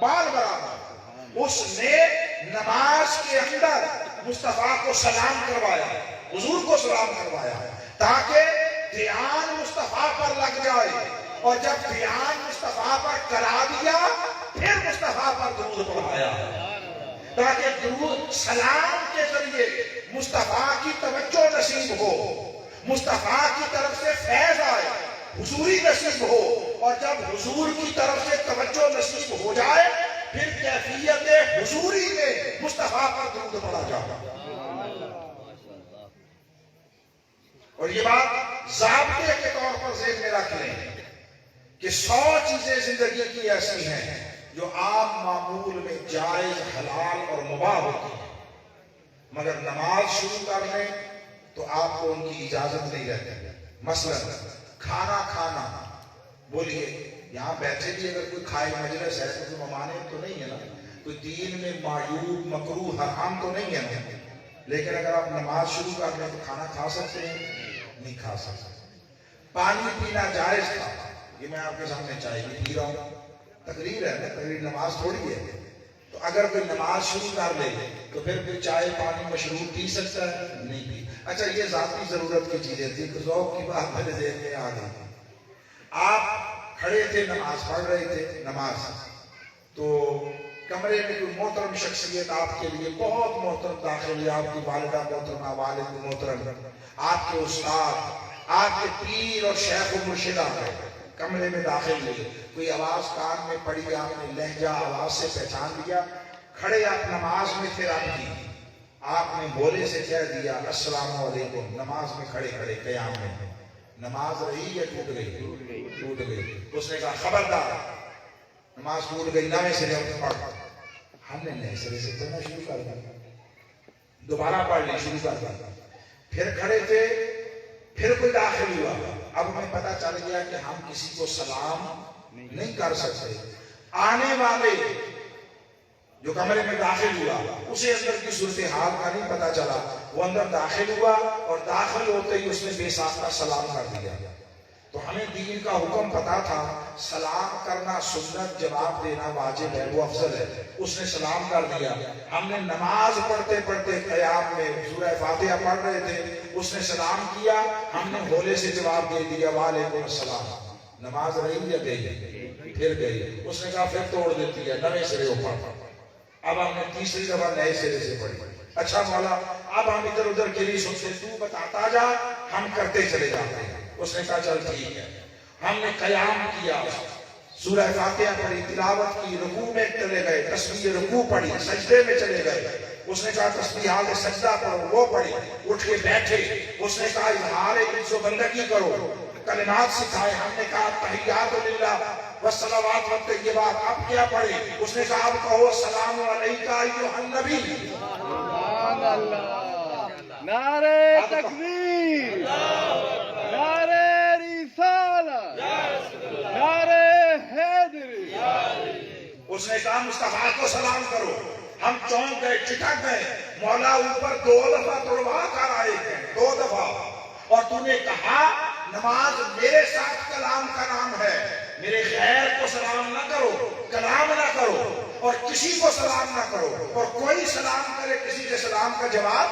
بال برابر۔ اس نے نماز کے اندر مصطفیٰ کو سلام کروایا، حضور کو سلام کروایا، تاکہ دھیان مصطفیٰ پر لگ جائے، اور جب دھیان مصطفیٰ پر کرا دیا پھر مصطفیٰ پر درود پڑھایا، تاکہ درود سلام کے ذریعے مصطفیٰ کی توجہ نصیب ہو، مصطفیٰ کی طرف سے فیض آئے، حضوری نصیب ہو، اور جب حضور کی طرف سے توجہ نصیب ہو جائے پھر کیفیت حضوری میں مصطفیٰ پر درود پڑھا جاتا۔ اور یہ بات ضابطے کے طور پر ذہن میں رکھ لیں کہ 100 چیزیں زندگی کی ایسی ہیں جو عام معمول میں جائز، حلال اور مباح ہوتی ہیں، مگر نماز شروع کر لیں تو آپ کو ان کی اجازت نہیں رہتی۔ مثلا کھانا کھانا، بولیے یہاں بیٹھے بھی اگر کوئی کھائے مجلس ہے تو ممانع تو نہیں ہے نا، کوئی دین میں معیوب مکروہ حرام تو نہیں ہے نا، لیکن اگر آپ نماز شروع کر لیں تو کھانا کھا سکتے ہیں؟ نہیں کھا سکتے۔ پانی پینا جائز تھا، یہ میں آپ کے سامنے چائے بھی پی رہا ہوں، تقریر ہے نا، تقریر نماز تھوڑی ہے، تو تو اگر کوئی نماز شروع کر لے تو پھر چائے پانی مشروب پی سکتا ہے؟ نہیں پی۔ اچھا یہ ذاتی ضرورت کی چیزیں تھی، ذوق کی بات میرے ذہن میں آ گئی۔ آپ کھڑے تھے، نماز پڑھ رہے تھے، نماز، تو کمرے میں کوئی محترم شخصیت آپ کے لیے بہت محترم داخل ہوئی، آپ کی والدہ محترمہ، والد محترم، آپ کے استاد، آپ کے پیر اور شیخ و مرشد آ گئے، کمرے میں داخل ہوئے، کوئی آواز کان میں پڑی، آپ نے لہجہ آواز سے پہچان لیا، کھڑے آپ نماز میں تھے، آپ نے بولے سے کہہ دیا السلام علیکم، نماز میں کھڑے کھڑے قیام میں، نماز رہی یا ٹوٹ گئی؟ ٹوٹ گئی۔ اس نے کہا خبردار، نماز ٹوٹ گئی، نئے سرے سے پڑھ۔ ہم نے نئے سرے سے پڑھنا شروع کر دیا، دوبارہ پڑھنا شروع کر دیا، پھر کھڑے تھے، پھر کوئی داخل ہوا، اب ہمیں پتہ چل گیا کہ ہم کسی کو سلام نہیں کر سکتے۔ آنے والے جو کمرے میں داخل ہوا اسے اندر کی صورتحال کا نہیں پتہ چلا، وہ اندر داخل ہوا اور داخل ہوتے ہی اس نے بے ساختہ سلام کر دیا۔ تو ہمیں دین کا حکم پتا تھا، سلام کرنا سنت، جواب دینا واجب ہے، وہ افضل ہے۔ اس نے سلام کر دیا، ہم نے نماز پڑھتے پڑھتے قیام میں سورہ فاتحہ پڑھ رہے تھے، اس نے سلام کیا، ہم نے ہولے سے جواب دے دیا وعلیکم السلام، نماز رہی یا گئی؟ پھر گئی۔ اس نے کہا پھر توڑ دیتی ہے، نئے سرے اوپر۔ اب ہم نے تیسری دفعہ نئے سرے سے پڑھی، اچھا مولا اب ہم ادھر ادھر کے لیے سنتے، تو بتاتا جا، ہم کرتے چلے جاتے ہیں۔ اس نے کہا چل ٹھیک ہے۔ ہم نے قیام کیا، سورہ فاتحہ پڑھی، تلاوت کی، رکوع میں چلے گئے، تسبیح رکوع پڑھی، سجدے میں چلے گئے۔ اس نے کہا تسبیحات سجدہ پڑھو، وہ پڑھی، اٹھ کے بیٹھے۔ اس نے کہا اظہار عز و بندگی کرو، کلمات سکھائے۔ ہم نے کہا تحیات للہ والصلوات والطیبات، اب کیا پڑھے؟ اس نے کہا اب کہو السلام علیکہ ایھا النبی۔ سبحان اللہ، نعرہ تکبیر، نعرہ رسالت، نعرہ حیدری۔ اس نے کہا مصطفیٰ کو سلام کرو۔ ہم چونک گئے، چٹک گئے، مولا اوپر 2 دفعہ توڑوا کر آئے ہیں، 2 دفعہ، اور تو نے کہا نماز میرے ساتھ کلام کا نام ہے، میرے غیر کو سلام نہ کرو، کلام نہ کرو، اور کسی کو سلام نہ کرو، اور کوئی سلام کرے کسی کے سلام کا جواب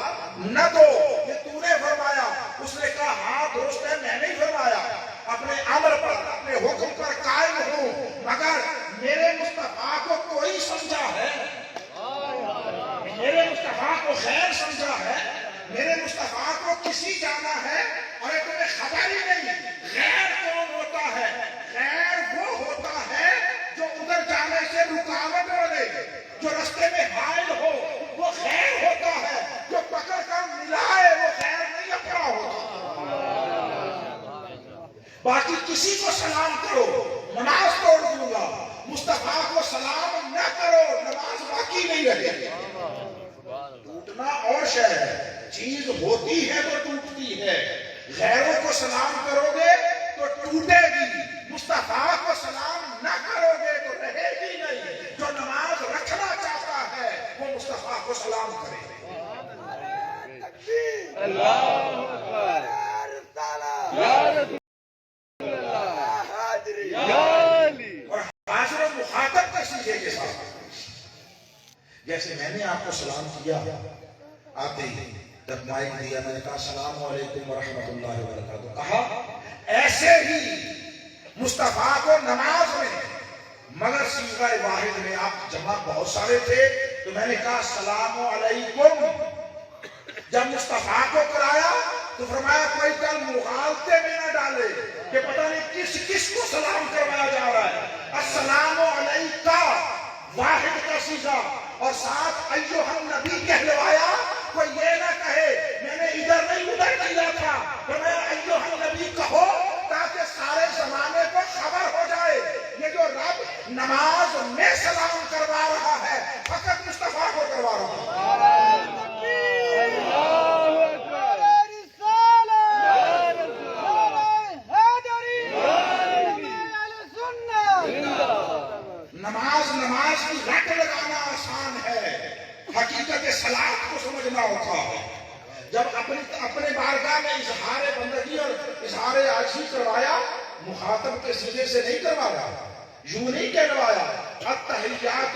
نہ دو، یہ تو نے فرمایا۔ اس نے کہا ہاں درست ہے، میں نہیں فرمایا، اپنے امر پر، اپنے حکم پر قائم ہوں، مگر میرے مصطفیٰ کو کوئی سمجھا ہے، میرے مصطفیٰ کو خیر سمجھا ہے، میرے مصطفیٰ کو کسی جانا ہے، اور یہ تمہیں خبر ہی نہیں۔ خیر کون ہوتا ہے؟ خیر وہ ہوتا ہے جو ادھر جانے سے رکاوٹ بنے، جو رستے میں حائل ہو، وہ خیر ہوتا ہے، جو پکڑ کر ملائے وہ خیر نہیں اپنا ہوتا۔ باقی کسی کو سلام کرو، نماز توڑ دوں گا، مصطفیٰ کو سلام نہ کرو، نماز باقی نہیں رہے۔ ٹوٹنا اور شے ہے، چیز ہوتی ہے تو ٹوٹتی ہے، غیروں کو سلام کرو گے تو ٹوٹے گی، مصطفیٰ کو سلام نہ کرو گے تو رہے گی نہیں۔ جو نماز رکھنا چاہتا ہے وہ مصطفیٰ کو سلام کرے۔ اللہ اکبر، یا رسول اللہ، یا علی۔ اور حاضر و مخاطب کا سیدھے کے ساتھ، جیسے میں نے آپ کو سلام کیا، آتے ہی جب مائک دیا میں نے کہا السلام علیکم ورحمۃ اللہ وبرکاتہ، کہا ایسے ہی مصطفیٰ کو نماز میں، مگر صیغہ واحد میں، آپ جمع بہت سارے تھے تو میں نے کہا السلام علیکم۔ جب مصطفیٰ کو کرایا تو فرمایا کوئی کل مغالطے میں نہ ڈالے کہ پتہ نہیں کس کس کو سلام کروایا جا رہا ہے۔ السلام علیکہ واحد کا صیغہ، اور ساتھ ایھا النبی کہلوایا، کوئی یہ نہ کہے میں نے ادھر نہیں ادھر کیا تھا، فرمایا ایھا النبی کہو تاکہ سارے زمانے کو خبر ہو جائے یہ جو رب نماز میں سلام کروا رہا ہے فقط مصطفیٰ کو کروا رہا ہے۔ نماز کی رٹ لگانا آسان ہے، حقیقت صلاۃ کو سمجھنا ہوتا ہے۔ جب اپنے بارگاہ میں اظہار بندگی اور اظہار عاجزی کروایا، مخاطب کے سینے سے نہیں کروایا، یوں نہیں کہلوایا التحیات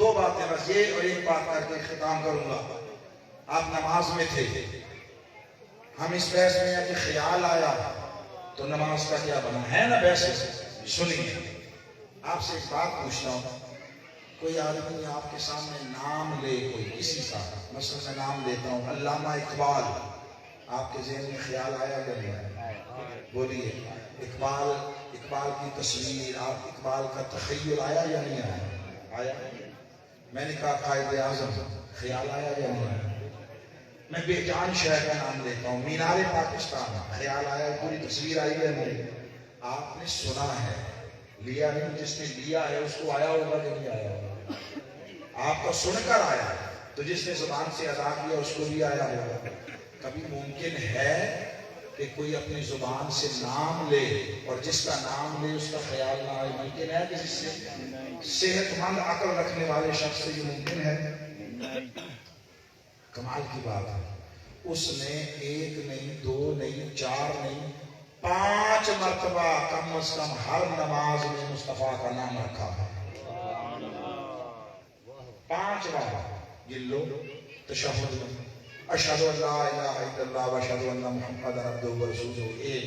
دو باتیں بس، یہ اور ایک بات کر کے ختم کروں گا۔ آپ نماز میں تھے، ہم اس بحث میں ہیں کہ خیال آیا تو نماز کا کیا بنا ہے نا بحث؟ سنیے، آپ سے ایک بات پوچھتا ہوں، کوئی آدمی آپ کے سامنے نام لے کوئی کسی کا، مثلا میں نام لیتا ہوں علامہ اقبال، آپ کے ذہن میں خیال آیا یا نہیں آیا؟ بولیے، اقبال کی تصویر، آپ اقبال کا تخیل آیا یا نہیں آیا؟ آیا۔ میں نے کہا قائد اعظم، خیال آیا یا نہیں آیا؟ میں بے جان شہر کا نام لیتا ہوں، مینار پاکستان، خیال آیا، پوری تصویر آئی ہے نہیں؟ آپ نے سنا ہے، لیا نہیں، جس نے لیا ہے اس کو آیا ہوگا کہ نہیں آیا ہوگا؟ آپ کو سن کر آیا، تو جس نے زبان سے ادا کیا اس کو بھی آیا ہوگا۔ کبھی ممکن ہے کہ کوئی اپنی زبان سے نام لے اور جس کا نام لے اس کا خیال نہ آئے؟ ممکن ہے کسی سے؟ صحت مند عقل رکھنے والے شخص سے یہ ممکن ہے؟ کمال کی بات ہے، اس نے ایک نہیں، دو نہیں، چار نہیں، 5 مرتبہ کم از کم ہر نماز میں مصطفیٰ کا نام رکھا ہے۔ 5 بار گن لو تشہد میں، اشہد ان لا الہ الا اللہ و اشہد ان محمد عبدہ و رسولہ 1،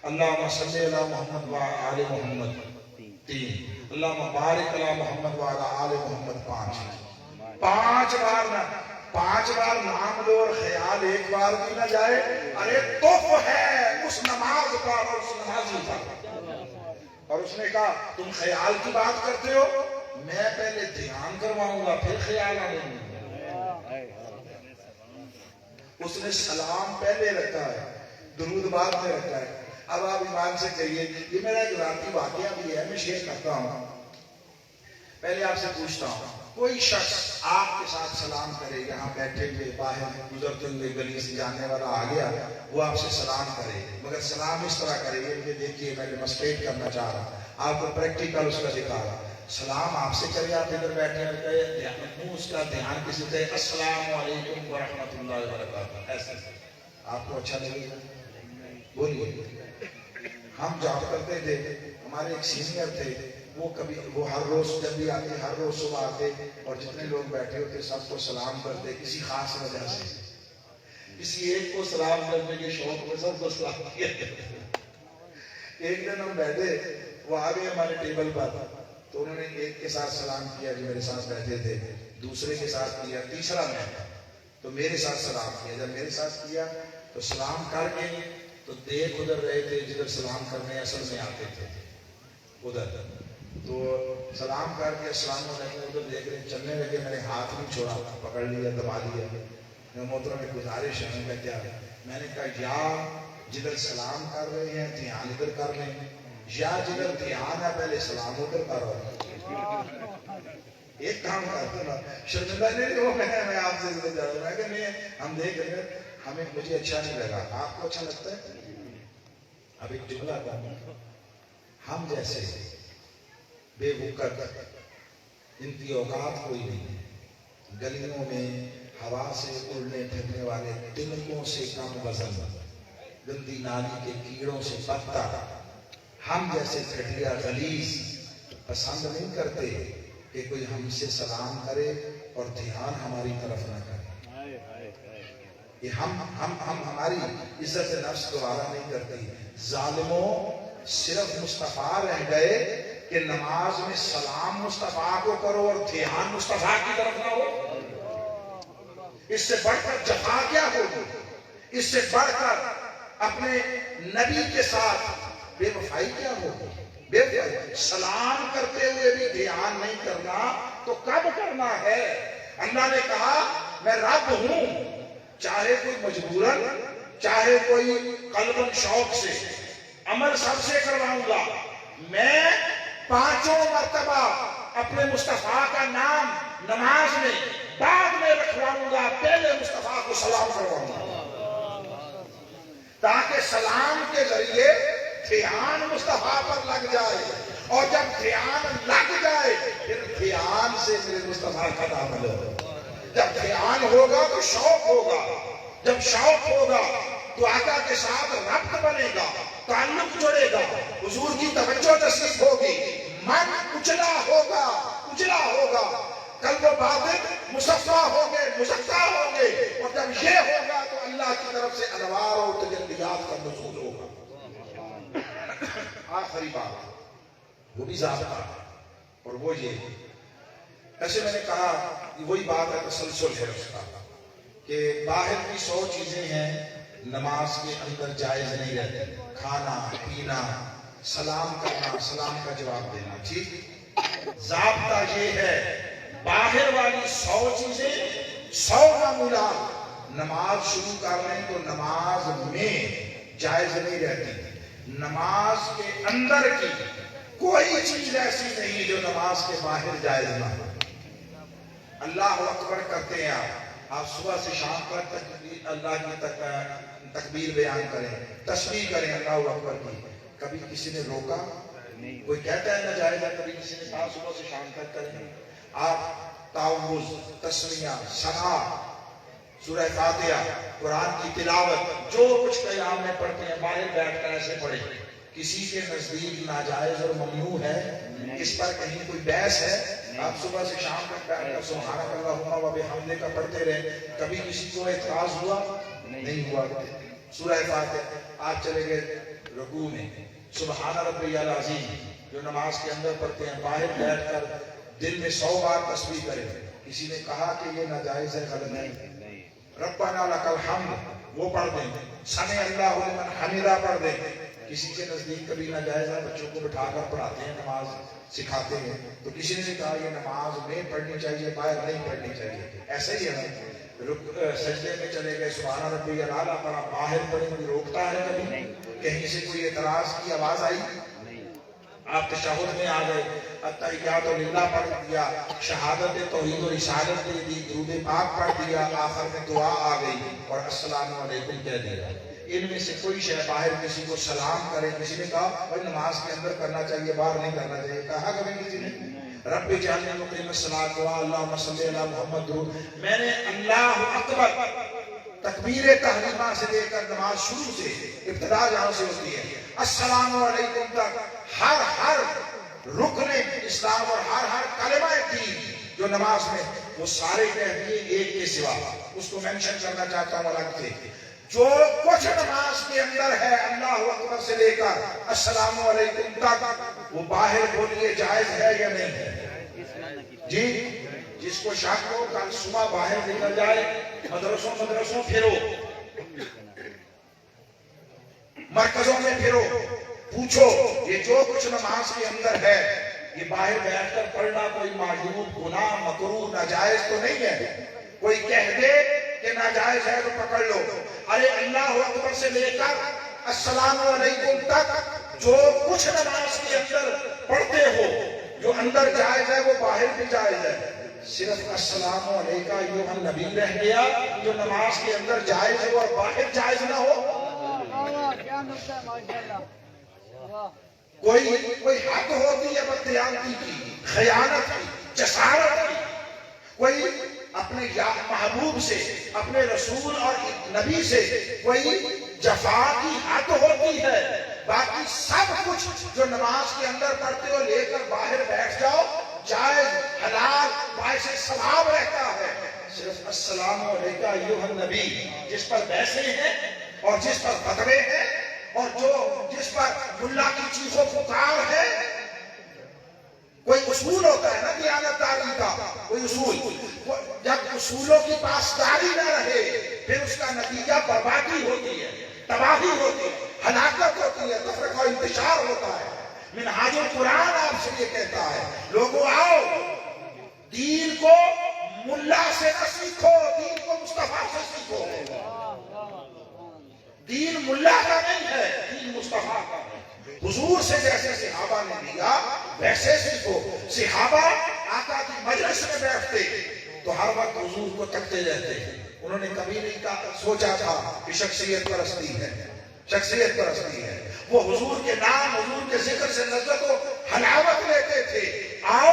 اللہم صلی علی محمد و آل محمد 3، اللہم بارک علی محمد و آل محمد 5۔ 5 بار نہ، 5 بار نام لو اور خیال ایک بار بھی نہ جائے، ارے توف ہے اس نماز پر اور اس نمازی پر۔ اور اس نے کہا تم خیال کی بات کرتے ہو، میں پہلے دھیان کرواؤں گا پھر خیال آنے گا۔ اس نے سلام پہلے رکھا ہے، درود بعد میں رکھا ہے۔ اب آپ ایمان سے کہیے، یہ میرا ایک ذاتی واقعہ بھی ہے، میں شیئر کرتا ہوں۔ پہلے آپ سے پوچھتا ہوں، کوئی شخص آپ کے ساتھ سلام کرے، یہاں بیٹھے ہوئے باہر گزرتے ہوئے گلی سے جانے والا آ گیا، وہ آپ سے سلام کرے، مگر سلام اس طرح کرے کہ دیکھیے میں ڈیمونسٹریٹ کرنا چاہ رہا ہوں، آپ کو پریکٹیکل اس کا دکھا رہا، سلام آپ سے کرے، آپ ادھر بیٹھے اور کہے اس کا دھیان کسی سے، السلام علیکم ورحمۃ اللہ وبرکاتہ، ایسے آپ کو اچھا لگے گا؟ بولیے۔ ہم جاب کرتے تھے، ہمارے ایک سینئر تھے، وہ ہر روز جب بھی آتے، ہر روز صبح آتے اور جتنے لوگ بیٹھے ہوتے سب کو سلام کرتے، کسی خاص وجہ سے، کسی ایک کو سلام کرنے کے شوق میں سب کو سلام کیا۔ ایک دن ہم بیٹھے، وہ آ گئے ہمارے ٹیبل پر، تو انہوں نے ایک کے ساتھ سلام کیا جو میرے ساتھ بیٹھے تھے، دوسرے کے ساتھ کیا، تیسرا میں تھا تو میرے ساتھ سلام کیا۔ جب میرے ساتھ کیا تو سلام کر کے تو دیکھ ادھر رہے تھے جدھر سلام کرنے اصل میں آتے تھے، ادھر تو سلام کر کے السلام علیکم ادھر دیکھ رہے، چلنے لگے، میں نے ہاتھ نہیں چھوڑا، پکڑ لیا، دبا لیا۔ محترم میں گزارش ہے، میں کیا، میں نے کہا یا جدھر سلام کر رہے ہیں دھیان ادھر کر لیں، یا جدھر دھیان ہے پہلے سلام ادھر کرو۔ ایک کام کرتا نا، شرمندہ نہیں ہو، میں آپ سے ادھر جا رہا ہوں، میں کہ نہیں ہم دیکھ رہے ہیں، ہمیں مجھے اچھا نہیں لگا، آپ کو اچھا لگتا ہے؟ اب ایک جملہ کہوں، ہم جیسے بے وقت ان کی اوقات کوئی نہیں ہے، گلیوں میں ہوا سے اڑنے پھرنے والے تنکوں سے کم وزن، گندی نالی کے کیڑوں سے بدتر، ہم جیسے گھٹیا غلیظ پسند نہیں کرتے کہ کوئی ہم سے سلام کرے اور دھیان ہماری طرف نہ کرے۔ یہ ہم ہماری عزت نفس دوبارہ نہیں کرتی۔ ظالموں، صرف مصطفیٰ رہ گئے کہ نماز میں سلام مصطفیٰ کو کرو اور دھیان مصطفیٰ کی طرف نہ ہو۔ اس سے بڑھ کر جفا کیا ہوگی؟ اس سے بڑھ کر اپنے نبی کے ساتھ بے وفائی کیا ہوگی؟ بے وفائی، سلام کرتے ہوئے بھی دھیان نہیں کرنا تو کب کرنا ہے؟ اللہ نے کہا میں رب ہوں، چاہے کوئی مجبوراً، چاہے کوئی قلباً شوق سے، عمل سب سے کرواؤں گا۔ میں 5 مرتبہ اپنے مصطفیٰ کا نام نماز میں بعد میں رکھواؤں گا، پہلے مصطفیٰ کو سلام کرواؤں گا، تاکہ سلام کے ذریعے دھیان مصطفیٰ پر لگ جائے، اور جب دھیان لگ جائے پھر دھیان سے میرے مصطفیٰ کا نام لو۔ جب دھیان ہوگا تو شوق ہوگا، جب شوق ہوگا تو آقا کے ساتھ ربط بنے گا، تعلق جڑے گا، حضور کی توجہ نصیب ہوگی، من اجلا ہوگا، باطن مصفا ہوں گے، مزکا ہوں گے، اور جب یہ ہوگا تو اللہ کی طرف سے انوار اور تجلیات کا نزول ہوگا۔ آخری بات وہ بھی ضابطہ، اور وہ یہ، ایسے میں نے کہا وہی بات ہے، تسلسل ہے اس کا، کہ باہر کی 100 چیزیں ہیں نماز کے اندر جائز نہیں رہتی، کھانا پینا، سلام کرنا، سلام کا جواب دینا، ٹھیک؟ ضابطہ یہ ہے، باہر والی 100 چیزیں 100 کا ملا نماز شروع کر لیں تو نماز میں جائز نہیں رہتی۔ نماز کے اندر کی کوئی چیز ایسی نہیں جو نماز کے باہر جائز نہ ہو۔ اللہ اکبر کرتے ہیں آپ صبح سے شام تک اللہ کی تکبیر بیان کریں، تسبیح کریں اللہ اکبر کی، کبھی کسی نے روکا؟ کوئی کہتا ہے ناجائز ہے؟ کبھی کسی نے کہا صبح سے شام تک کریں؟ آپ تعوذ، تسمیہ، ثنا، سورہ فاتحہ، قرآن کی تلاوت، جو کچھ قیام میں پڑھتے ہیں باہر بیٹھ کر ایسے پڑھیں۔ کسی کے نزدیک ناجائز اور ممنوع ہے؟ اس پر کہیں کوئی بحث ہے؟ آپ صبح سے شام تک بیٹھ کر سبحانک اللہم و بحمدک کرتے رہے، کبھی کسی کو اعتراض ہوا؟ نہیں ہوا۔ سورہ فاتحہ آپ چلے گئے رکوع میں، سبحان ربی العظیم جو نماز کے اندر پڑھتے ہیں، باہر بیٹھ کر دل میں 100 بار تسبیح کریں، کسی نے کہا کہ یہ ناجائز ہے؟ غلط نہیں۔ ربنا لک الحمد وہ پڑھ دیں، سمع اللہ لمن حمدہ پڑھ دیں، کسی کے نزدیک کبھی ناجائز ہے؟ بچوں کو بٹھا کر پڑھاتے ہیں، نماز سکھاتے ہیں، تو کسی نے کہا یہ نماز میں پڑھنی چاہیے، باہر نہیں پڑھنی چاہیے؟ ایسا ہی ہے نا، سجدے میں چلے گئے سبحان ربی الاعلیٰ پڑھا، باہر پڑھیں کوئی روکتا ہے کبھی؟ کہیں سے کوئی اعتراض کی آواز آئی؟ آپ تشہد میں آ گئے، التحیات للہ پڑھ دیا، شہادت توحید و رسالت دے دی، درود پاک پڑھ دیا، آخر میں دعا آ گئی اور السلام علیکم کہہ دیا۔ ان میں سے کوئی شے باہر کسی کو سلام کرے، کسی نے کہا بھائی نماز کے اندر کرنا چاہیے، باہر نہیں کرنا چاہیے، کہا کبھی کسی نے؟ رب اجعلنی مقیم الصلاۃ دعا اللہم صلی علی محمد درود، میں نے اللہ اکبر تکبیر تحریمہ سے لے کر نماز شروع سے ابتدا جہاں سے ہوتی ہے السلام علیکم تک ہر رکن اسلام اور ہر کلمہ دین جو نماز میں وہ سارے کہہ دیے ایک کے سوا، اس کو مینشن کرنا چاہتا ہوں الگ سے، جو کچھ نماز کے اندر ہے اللہ اکبر سے لے کر السلام علیکم تک وہ باہر بولیے جائز ہے یا نہیں ہے؟ جی جس کو شک ہو کل صبح باہر نکل جائے، مدرسوں پھرو، مرکزوں میں پھرو، پوچھو یہ جو کچھ نماز کے اندر ہے یہ باہر بیٹھ کر پڑھنا کوئی معیوب، گناہ، مکروہ، ناجائز تو نہیں ہے؟ کوئی کہہ دے کہ ناجائز ہے تو پکڑ لو، ارے اللہ اکبر سے لے کر السلام علیکم تک جو کچھ نماز کے اندر پڑھتے ہو جو اندر جائز ہے وہ باہر بھی جائز ہے، صرف السلام علیکم ایھا النبی رہ گیا جو نماز کے اندر جائز ہو اور باہر جائز نہ ہو۔ کوئی حق ہوتی ہے بددیانتی کی، خیانت کی، جسارت کی، کوئی اپنے محبوب سے، اپنے رسول اور نبی سے کوئی جفا کی حد ہوتی ہے، باقی سب کچھ جو نماز کے اندر پڑھتے ہو لے کر باہر بیٹھ جاؤ، جائز، حلال، باعث ثواب رہتا ہے، صرف السلام علیکم ایھا النبی جس پر بحثیں ہیں اور جس پر فتوے ہیں اور جس پر ملا کی چیخ و پکار ہے، کوئی اصول ہوتا ہے نا دیانتداری کا، کوئی اصول، جب اصولوں کی پاسداری نہ رہے پھر اس کا نتیجہ بربادی ہوتی ہے، تباہی ہوتی ہے، ہلاکت ہوتی ہے، تفرقہ و انتشار ہوتا ہے۔ منہاج القرآن آپ سے یہ کہتا ہے لوگوں آؤ دین کو ملا سے نہ سیکھو، دین کو مصطفیٰ سے سیکھو، دین ملا کا نہیں ہے، دین مصطفیٰ کا ہے، حضور سے جیسے صحابہ نے لیا ویسے سیکھو۔ صحابہ آقا کی مجلس میں بیٹھتے تو ہر وقت حضور کو تکتے رہتے، انہوں نے کبھی نہیں سوچا تھا کہ شخصیت پرستی ہے، شخصیت پرستی ہے، وہ حضور کے نام، حضور کے ذکر سے لذت و حلاوت لیتے تھے۔ آؤ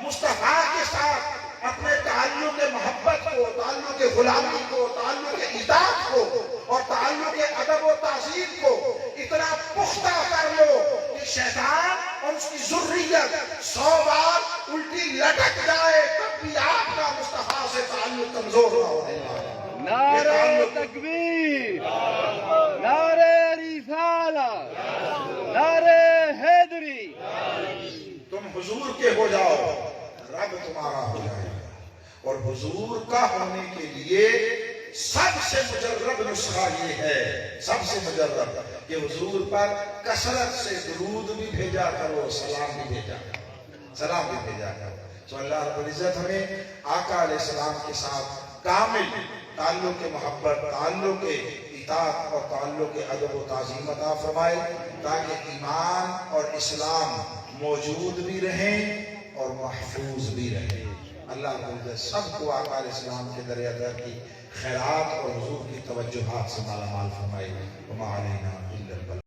مصطفیٰ کے ساتھ اپنے تعلق محبت کو، تعلق غلامی کو، تعلق اطاعت کو اور تعلق ادب و تعظیم کو اتنا پختہ کر لو کہ شیطان اور اس کی ذریت 100 بار الٹی لٹک جائے تب بھی آپ کا کمزور نہ ہونے پائے۔ نعرہ تکبیر، نعرہ رسالت، نعرہ حیدری۔ تم حضور کے ہو جاؤ، رب تمہارا ہو جائے گا۔ اور حضور کا ہونے کے لیے سب سے مجرب نسخہ یہ ہے، سب سے مجرب، کہ حضور پر کثرت سے درود بھی بھیجا کرو، سلام بھی بھیجا کرو۔ تو اللہ رب العزت ہمیں آقا علیہ السلام کے ساتھ کامل تعلق محبت، تعلق اطاعت اور تعلق ادب و تعظیم عطا فرمائے، تاکہ ایمان اور اسلام موجود بھی رہیں اور محفوظ بھی رہیں۔ اللہ رب العزت سب کو آقا علیہ السلام کے در در کی خیرات اور حضور کی توجہات سے مالا مال فرمائے۔ وما علینا الا البلاغ۔